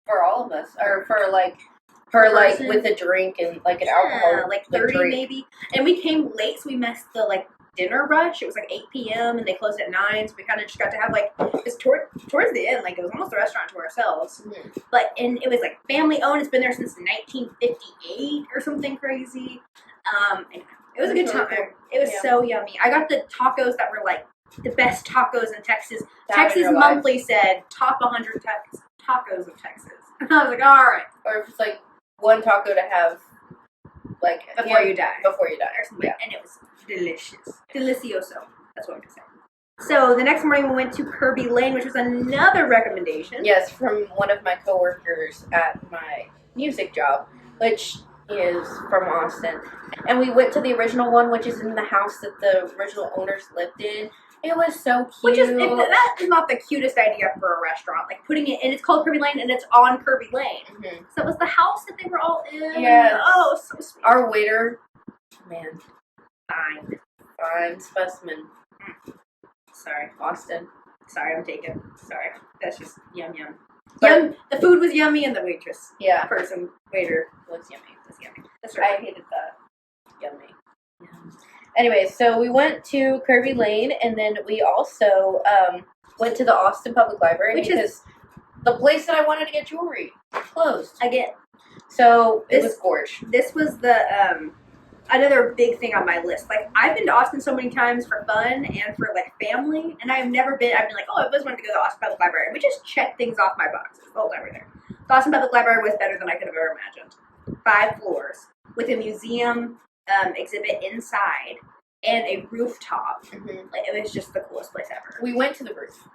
for all of us. Or for like her like with a drink and like an alcohol. Like 30 drink. maybe. And we came late, so we missed the like dinner rush. It was like 8 p.m. and they closed at 9, so we kind of just got to have like this towards the end, like it was almost a restaurant to ourselves. Mm-hmm. But and it was like family owned. It's been there since 1958 or something crazy. And it was a good time. It was so yummy. I got the tacos that were like the best tacos in Texas. Texas Monthly said top 100 tacos of Texas. And I was like, all right. Or if it's like one taco to have like Before you die. Before you die. Or something. Yeah. And it was delicious. Delicioso. That's what I'm going to say. So the next morning we went to Kirby Lane, which was another recommendation. Yes, from one of my coworkers at my music job, which is from Austin. And we went to the original one, which is in the house that the original owners lived in. It was so cute. Which is, that is not the cutest idea for a restaurant. Like putting it, and it's called Kirby Lane, and it's on Kirby Lane. Mm-hmm. So it was the house that they were all in. Yes. Oh, so sweet. Our waiter, man, Fine specimen. Sorry. Austin. Sorry, I'm taken. Sorry. That's just yum. But, yum. The food was yummy, and the waitress, waiter was yummy. That's right. I hated that. Yummy. Anyway, so we went to Kirby Lane, and then we also went to the Austin Public Library, which is the place that I wanted to get jewelry closed again. So it was gorgeous. This was the another big thing on my list. Like, I've been to Austin so many times for fun and for like family, and I've been like, oh, I always wanted to go to the Austin Public Library. And we just checked things off my boxes the whole time we're there. The Austin Public Library was better than I could have ever imagined. 5 floors with a museum exhibit inside and a rooftop. Mm-hmm. Like, it was just the coolest place ever. We went to the roof,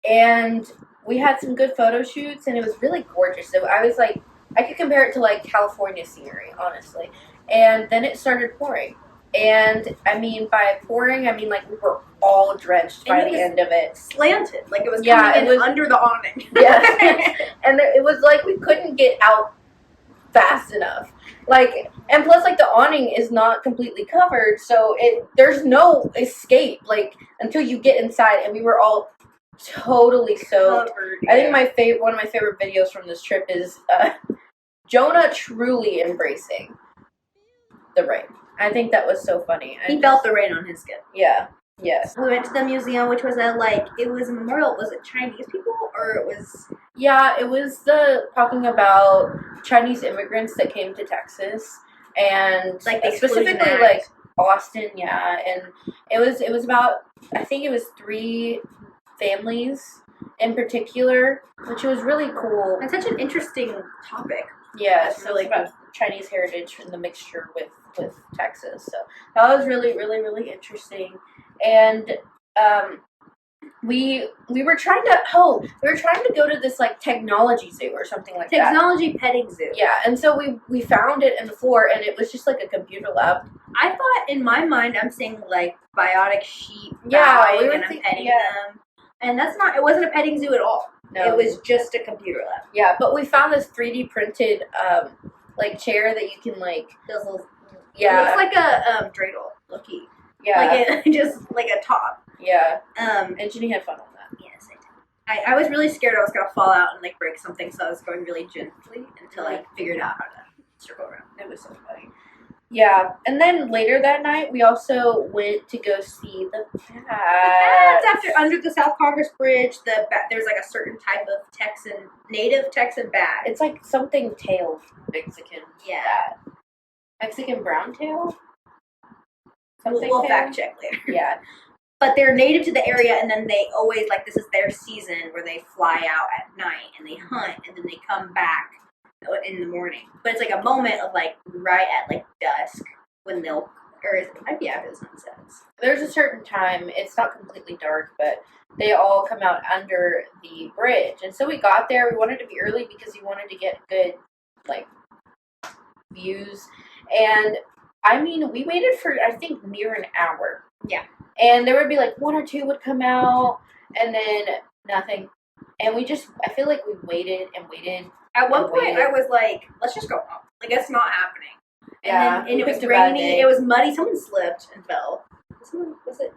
and we had some good photo shoots, and it was really gorgeous. So I was like, I could compare it to like California scenery, honestly. And then it started pouring. And I mean, by pouring, I mean like we were all drenched by the end of it. Slanted. Like it was coming in under the awning. Yeah. And it was like we couldn't get out fast enough. Like, and plus like the awning is not completely covered, so there's no escape like until you get inside, and we were all totally soaked. I think one of my favorite videos from this trip is Jonah truly embracing the rain. I think that was so funny. He felt the rain on his skin. Yeah. Yes. We went to the museum, which was it was a memorial. Was it Chinese people or it was? Yeah, it was talking about Chinese immigrants that came to Texas, and like the specifically like Austin. Yeah, and it was about, I think it was 3 families in particular, which was really cool. And such an interesting topic. Yeah, so like about Chinese heritage and the mixture with Texas. So that was really, really, really interesting. And we were trying to go to this like technology zoo or something like that. Technology petting zoo. Yeah, and so we found it in the floor, and it was just like a computer lab. I thought in my mind I'm seeing like biotic sheep. Yeah, and I'm petting them. And it wasn't a petting zoo at all. No. It was just a computer lab. Yeah, but we found this 3D printed like chair that you can like. Yeah. It looks like a dreidel, low-key. Yeah. Like just like a top. Yeah. And Ginny had fun on that. I was really scared I was gonna fall out and like break something, so I was going really gently until I figured out how to circle around. It was so funny. Yeah, and then later that night, we also went to go see the bats. Bats after under the South Congress Bridge. There's like a certain type of native Texan bat. It's like something tail Mexican. Yeah. Bat. Mexican brown tail? We'll fact check later. Yeah. But they're native to the area, and then they always, like, this is their season where they fly out at night and they hunt, and then they come back in the morning. But it's like a moment of, like, right at, like, dusk when they'll, or it might be after the sun sets. There's a certain time, it's not completely dark, but they all come out under the bridge. And so we got there, we wanted to be early because we wanted to get good, like, views. And, I mean, we waited for, I think, near an hour. Yeah. And there would be like one or two would come out, and then nothing. And I feel like we waited and waited. At one point, I was like, let's just go home. Like, it's not happening. And it was a bad rainy, day. it was muddy, someone slipped and fell. Was it?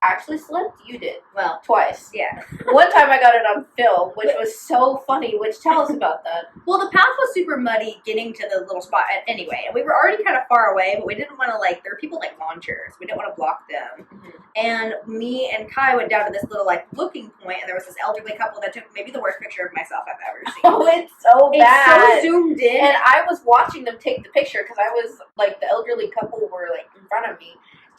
Actually slipped? You did. Well, twice. Yeah. One time I got it on film, which was so funny, tell us about that. Well, the path was super muddy getting to the little spot anyway, and we were already kind of far away, but we didn't want to, like, there were people, like, lawn chairs. We didn't want to block them. Mm-hmm. And me and Kai went down to this little, like, looking point, and there was this elderly couple that took maybe the worst picture of myself I've ever seen. Oh, it's so bad. It's so zoomed in. And I was watching them take the picture, because I was, like, the elderly couple were, like, in front of me.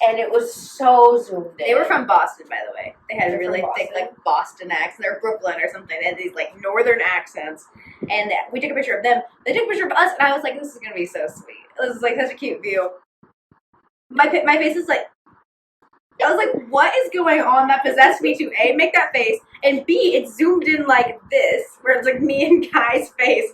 And it was so zoomed in. They were from Boston, by the way. They had a really thick, Boston? like, Boston accent. Or Brooklyn or something. They had these, like, northern accents. And we took a picture of them. They took a picture of us, and I was like, this is going to be so sweet. This is, like, such a cute view. My face is, like, I was like, what is going on that possessed me to, A, make that face, and B, it's zoomed in like this, where it's, like, me and Kai's face.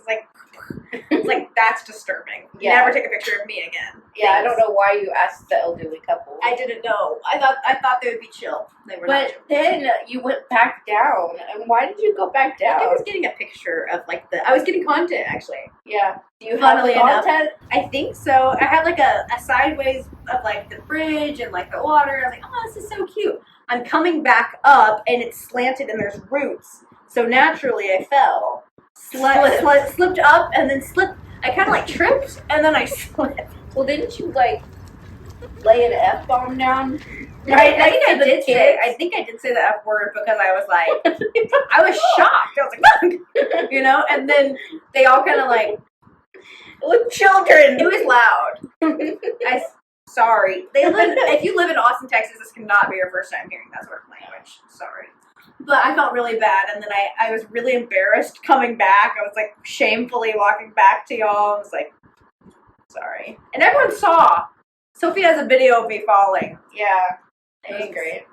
It's like, that's disturbing. Yeah. Never take a picture of me again. Yeah, I don't know why you asked the elderly couple. I didn't know. I thought they would be chill. They were not chill. But then you went back down. And why did you go back down? I think I was getting a picture of, like, I was getting content, actually. Yeah. Do you have Funnily enough, content? I think so. I had, like, a sideways of, like, the bridge and, like, the water. I was like, oh, this is so cute. I'm coming back up, and it's slanted, and there's roots. So naturally, I fell. Slipped up, and then slipped. I kind of, like, tripped, and then I slipped. Well, didn't you, like, lay an F-bomb down? I think I did say the F word because I was like, I was shocked. I was like, you know, and then they all kind of like, with children. It was loud. Sorry. If you live in Austin, Texas, this cannot be your first time hearing that sort of language. Sorry. But I felt really bad, and then I was really embarrassed coming back. I was, like, shamefully walking back to y'all. I was like, sorry. And everyone saw. Sophie has a video of me falling. Yeah. It was great.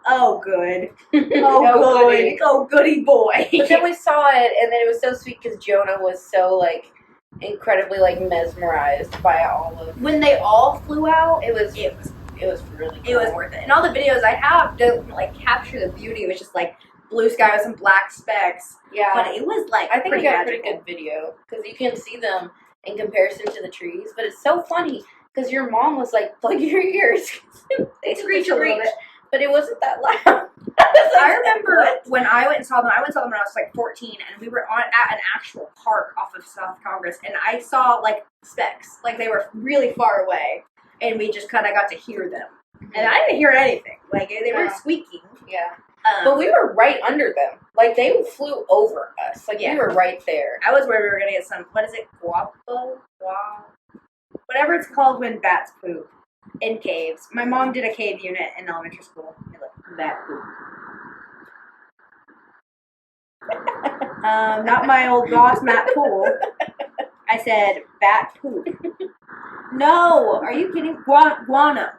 Oh, good. Oh, good. Oh, goody boy. But then we saw it, and then it was so sweet because Jonah was so, like, incredibly, like, mesmerized by all of. When they all flew out, it was really cool. It was worth it. And all the videos I have don't, like, capture the beauty. It was just, like, blue sky with some black specks. Yeah. But it was, like, I think we got a magical. pretty good video because you can see them in comparison to the trees. But it's so funny because your mom was like, plug your ears. They screech a little bit. But it wasn't that loud. I remember when I went and saw them, when I was like 14, and we were at an actual park off of South Congress, and I saw, like, specks. Like, they were really far away, and we just kind of got to hear them. Mm-hmm. And I didn't hear anything. Like, they were squeaking. Yeah. But we were right under them. Like, they flew over us. Like, we were right there. I was where we were going to get some, what is it, whatever it's called when bats poop in caves. My mom did a cave unit in elementary school. Bat poop. Not my old boss, Matt Poole. I said bat poop. No, are you kidding? Guano.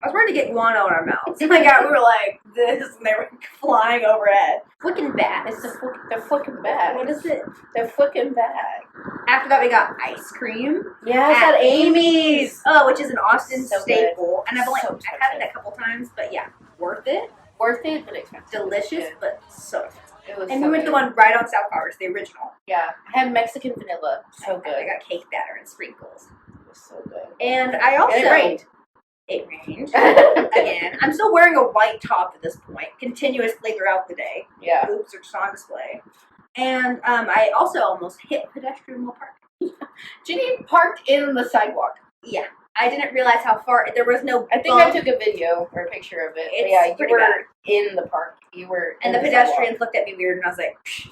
I was ready to get guano in our mouths. We were like this, and they were flying overhead. Fucking bat. It's the fucking bat. What is it? The fucking bat. After that, we got ice cream. Yes, at Amy's. Oh, which is an Austin So staple. And I've had it a couple times, but yeah, worth it. Worth it, but expensive. Delicious, but so expensive. It was and so we went to the one right on South Congress, the original. Yeah, I had Mexican vanilla. So good. I got cake batter and sprinkles. It was so good. And I also... And it rained. It rained. Again. I'm still wearing a white top at this point, continuously throughout the day. Yeah. Boobs are just on display. And I also almost hit pedestrian while parking. Ginny parked in the sidewalk. Yeah. I didn't realize how far, there was no I think I took a video or a picture of it. It's yeah, you pretty were bad. in the park. You were And the pedestrians looked at me weird, and I was like, psh.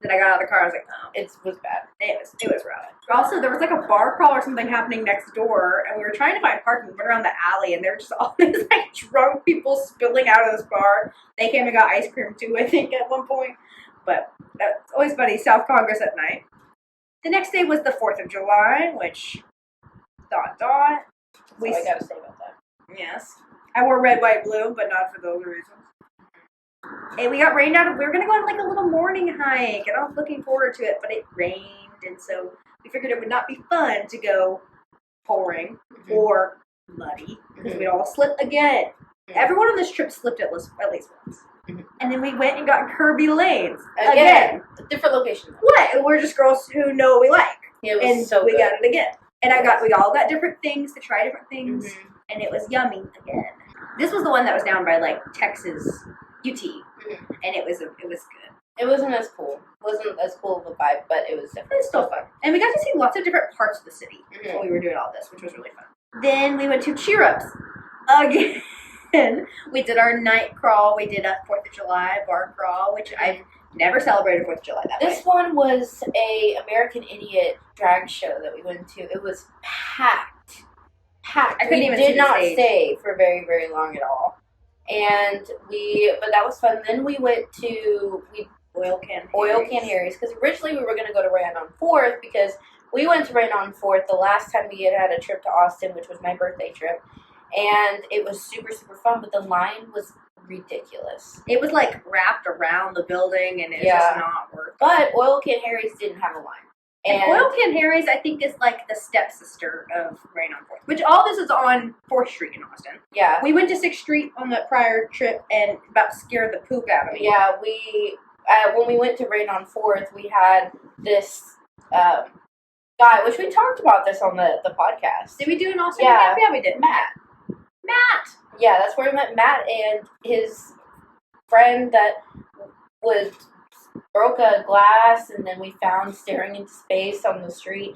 Then I got out of the car, I was like, oh. It was bad. It was rough. Also, there was like a bar crawl or something happening next door, and we were trying to find parking. We went around the alley, and there were just all these like drunk people spilling out of this bar. They came and got ice cream too, I think, at one point. But that's always funny. South Congress at night. The next day was the 4th of July, which ... That's all I gotta say about that. Yes. I wore red, white, blue, but not for those reasons. And we got rained out. We were going to go on like a little morning hike, and I was looking forward to it, but it rained, and so we figured it would not be fun to go pouring or muddy, because we'd all slip again. Everyone on this trip slipped at least once. And then we went and got Kirby Lanes. Again. Different location. What? And we're just girls who know what we like. It was and so we good. got it again. And we all got different things to try different things, and it was yummy again. This was the one that was down by like Texas UT, and it was good. It wasn't as cool. It wasn't as cool of a vibe, but it was different. It was still fun, and we got to see lots of different parts of the city while we were doing all this, which was really fun. Then we went to Cheer Ups again. We did our night crawl. We did a 4th of July bar crawl, which I've never celebrated 4th of July that way. This one was a American Idiot drag show that we went to. It was packed. I couldn't even did see the not stage. stay for very, very long at all. But that was fun. Then we went to Oil Can Harry's, because originally we were going to go to Rain on 4th, because we went to Rain on 4th the last time we had a trip to Austin, which was my birthday trip, and it was super, super fun, but the line was ridiculous. It was like wrapped around the building, and it was just not worth it. But Oil Can Harry's didn't have a line. And Oil Can Harry's, I think, is like the stepsister of Rain on 4th, which all this is on 4th Street in Austin. Yeah. We went to 6th Street on the prior trip and about scared the poop out of me. Yeah, when we went to Rain on 4th, we had this guy, which we talked about this on the podcast. Did we do an Austin? Yeah. Yeah, we did. Matt. Yeah, that's where we met Matt and his friend that broke a glass, and then we found staring into space on the street.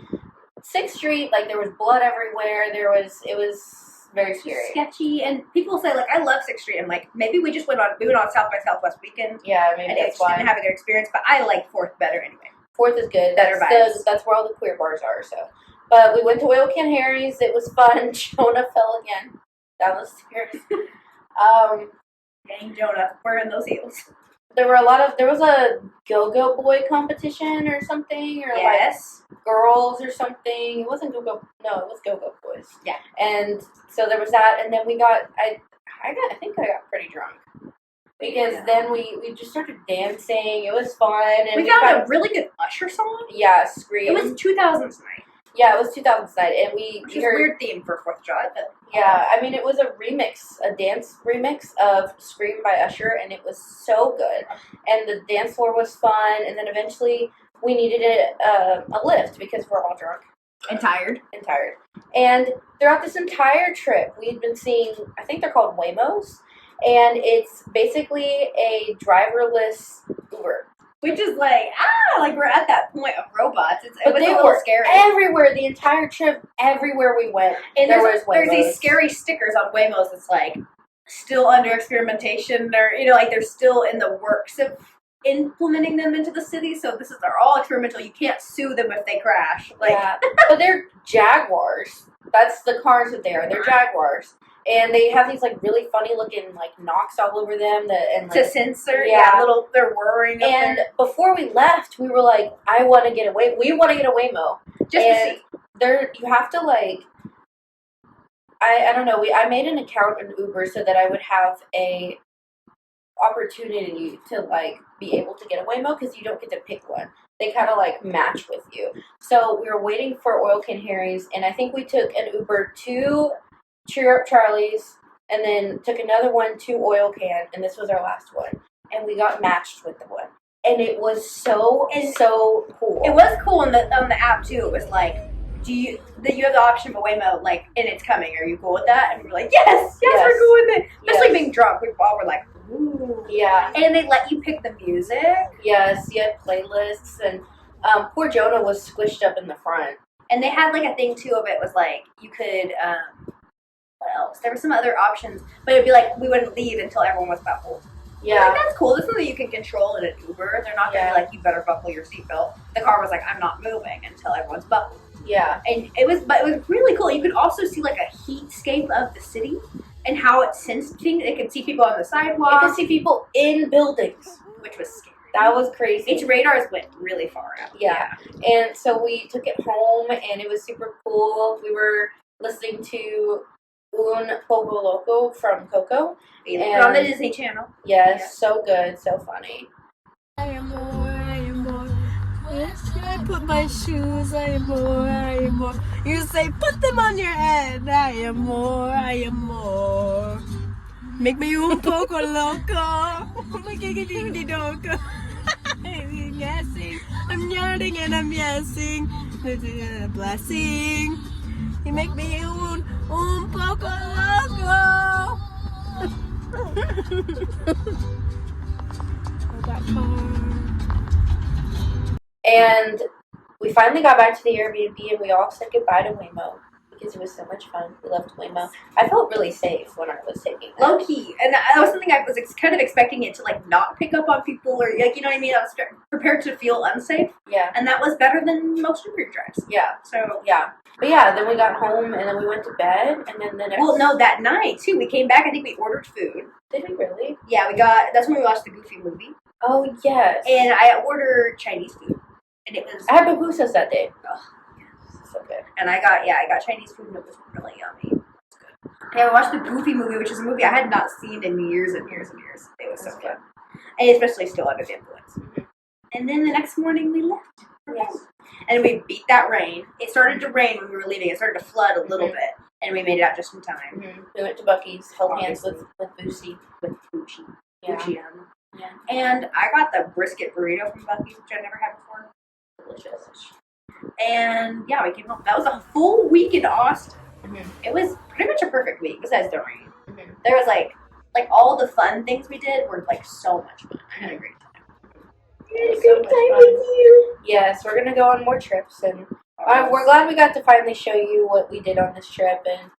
6th Street, like, there was blood everywhere. It was very scary. Sketchy, and people say, like, I love 6th Street. I'm like, maybe we went on South by Southwest weekend. Yeah, maybe and that's why. Didn't have a good experience, but I like 4th better anyway. 4th is good. Better vibes. That's where all the queer bars are, so. But we went to Oil Can Harry's. It was fun. Jonah fell again down the stairs. Dang, Jonah, wearing those heels. There was a Go-Go Boy competition or something, or like girls or something. It wasn't Go-Go, no, it was Go-Go Boys. Yeah. And so there was that, and then I think I got pretty drunk. Because then we just started dancing. It was fun. And we found a really good Usher song. Yeah, Scream. It was 2000's night. Yeah, it was 2000's night, and which is a weird theme for 4th of July, but... Yeah, I mean, it was a dance remix of Scream by Usher, and it was so good. And the dance floor was fun, and then eventually we needed a lift because we're all drunk. And tired. And throughout this entire trip, we'd been seeing, I think they're called Waymos, and it's basically a driverless Uber. Which is like we're at that point of robots. It was a they little were scary. Everywhere, the entire trip, everywhere we went, and there's these scary stickers on Waymos that's like, still under experimentation. They're, like they're still in the works of implementing them into the city, so they're all experimental. You can't sue them if they crash. Yeah. But they're Jaguars. That's the cars that they are. They're Jaguars. And they have these, like, really funny-looking, like, knocks all over them. To censor? Yeah. They're whirring up And there. before we left, we were like, we want to get a Waymo. Just to see. You have to, like, I don't know, I made an account in Uber so that I would have a opportunity to, like, be able to get a Waymo, because you don't get to pick one. They kind of, like, match with you. So we were waiting for Oil Can Harry's, and I think we took an Uber to Cheer Up Charlie's, and then took another one to Oil Can, and this was our last one. And we got matched with the one. And it was so cool. It was cool on the app, too. It was like, you have the option of a Waymo, like, and it's coming. Are you cool with that? And we were like, yes, we're cool with it. Especially being drunk, we all were like, ooh. Yeah. And they let you pick the music. Yes, you had playlists, and poor Jonah was squished up in the front. And they had like a thing too of it was like you could what else? There were some other options, but it'd be like we wouldn't leave until everyone was buckled. Yeah. Like, that's cool. This is something you can control in an Uber. They're not gonna be like, you better buckle your seatbelt. The car was like, I'm not moving until everyone's buckled. Yeah. And it was really cool. You could also see like a heatscape of the city and how it sensed things. It could see people on the sidewalk. You could see people in buildings, which was scary. That was crazy. Its radars went really far out. Yeah. And so we took it home, and it was super cool. We were listening to Un Poco Loco from Coco. And on the Disney Channel. Yes, so good, so funny. I am more. Where should I put my shoes? I am more. You say, put them on your head. I am more. Make me un poco loco. I'm yarding and I'm yesing. This is a blessing. You make me un poco loco. And we finally got back to the Airbnb, and we all said goodbye to Waymo because it was so much fun. We loved Waymo. I felt really safe when I was taking that. Low key, and that was something I was kind of expecting it to like not pick up on people or like you know what I mean. I was prepared to feel unsafe. Yeah, and that was better than most Uber drives. Yeah. So yeah, but yeah, then we got home and then we went to bed, and then the next. Well, no, that night too. We came back. I think we ordered food. Did we really? Yeah, we got. That's when we watched the Goofy movie. Oh yes. And I ordered Chinese food, and it was. I had pupusas that day. Oh, so good. And I got Chinese food, and it was really yummy. It's good. Yeah, we watched the Goofy movie, which is a movie I had not seen in years and years and years. It was so good, and especially still under the influence. Mm-hmm. And then the next morning we left. Yes. And we beat that rain. It started to rain when we were leaving. It started to flood a little bit, and we made it out just in time. Mm-hmm. We went to Buc-ee's, held hands with Boosie. With Gucci. Yeah. Gucci on. Yeah. And I got the brisket burrito from Buc-ee's, which I never had before. Delicious. And yeah, we came home. That was a full week in Austin. Mm-hmm. It was pretty much a perfect week, besides the rain. Mm-hmm. There was like all the fun things we did were like so much fun. I had a great time. Good time with you. Yes, we're gonna go on more trips, and we're glad we got to finally show you what we did on this trip. And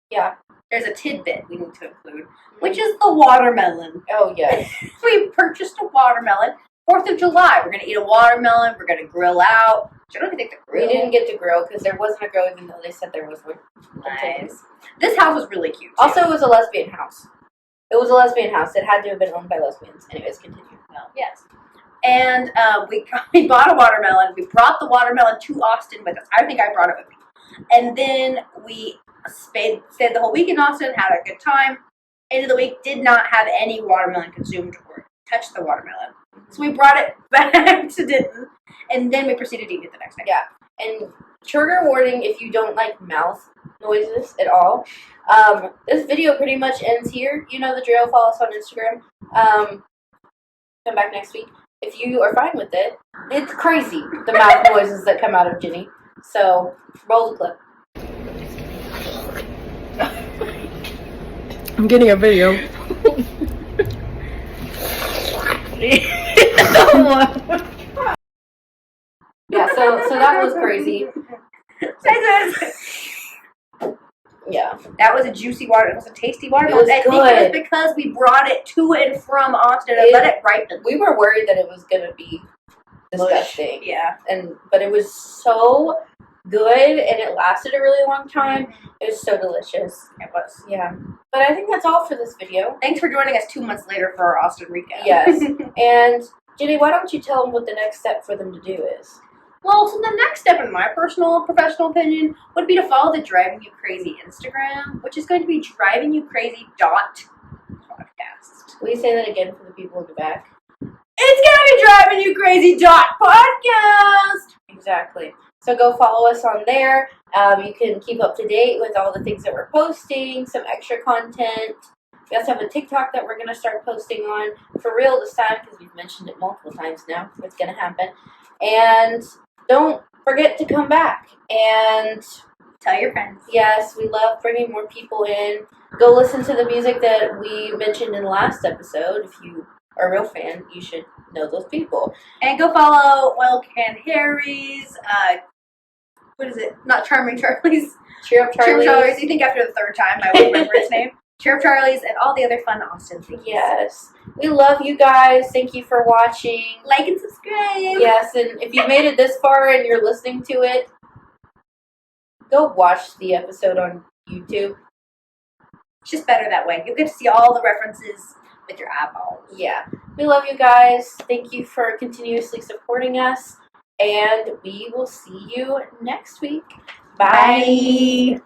yeah, there's a tidbit we need to include, which is the watermelon. Oh yes, we purchased a watermelon. 4th of July, we're gonna eat a watermelon. We're gonna grill out. I don't even think the grill. We didn't get to grill because there wasn't a grill, even though they said there was one. Nice. This house was really cute. Too. Also, it was a lesbian house. It was a lesbian house. It had to have been owned by lesbians. Anyways, continue. Well, yes. And we bought a watermelon. We brought the watermelon to Austin with us. I think I brought it with me. And then we stayed the whole week in Austin, had a good time. End of the week, did not have any watermelon consumed or touched the watermelon. So we brought it back to Denton, and then we proceeded to eat it the next day. Yeah. And trigger warning if you don't like mouth noises at all. This video pretty much ends here. You know the drill. Follow us on Instagram. Come back next week. If you are fine with it, it's crazy, the mouth noises that come out of Ginny. So, roll the clip. I'm getting a video. Yeah, so that was crazy. Yeah. That was a juicy water. It was a tasty water. It was I think good. it was because we brought it to and from Austin and let it ripen. We were worried that it was going to be disgusting. Yeah. But it was so good, and it lasted a really long time. It was so delicious. It was. Yeah. But I think that's all for this video. Thanks for joining us 2 months later for our Austin recap. Yes. And, Ginny, why don't you tell them what the next step for them to do is? Well, so the next step, in my personal professional opinion, would be to follow the Driving You Crazy Instagram, which is going to be drivingyoukcrazy.podcast. Will you say that again for the people in the back? It's going to be drivingyoukcrazy.podcast! Exactly. So go follow us on there. You can keep up to date with all the things that we're posting, some extra content. We also have a TikTok that we're going to start posting on for real this time because we've mentioned it multiple times now. It's going to happen. And don't forget to come back and Tell your friends. Yes, we love bringing more people in. Go listen to the music that we mentioned in the last episode. If you are a real fan, you should know those people. And go follow Oil Can Harry's, what is it? Not Charming Charlie's. Cheer up, Charlie. Cheer Up Charlie's. You think after the third time I will remember its name. Cheer Up Charlie's and all the other fun Austin things. Yes. We love you guys. Thank you for watching. Like and subscribe. Yes, and if you made it this far and you're listening to it, go watch the episode on YouTube. It's just better that way. You'll get to see all the references with your eyeballs. Yeah. We love you guys. Thank you for continuously supporting us. And we will see you next week. Bye. Bye.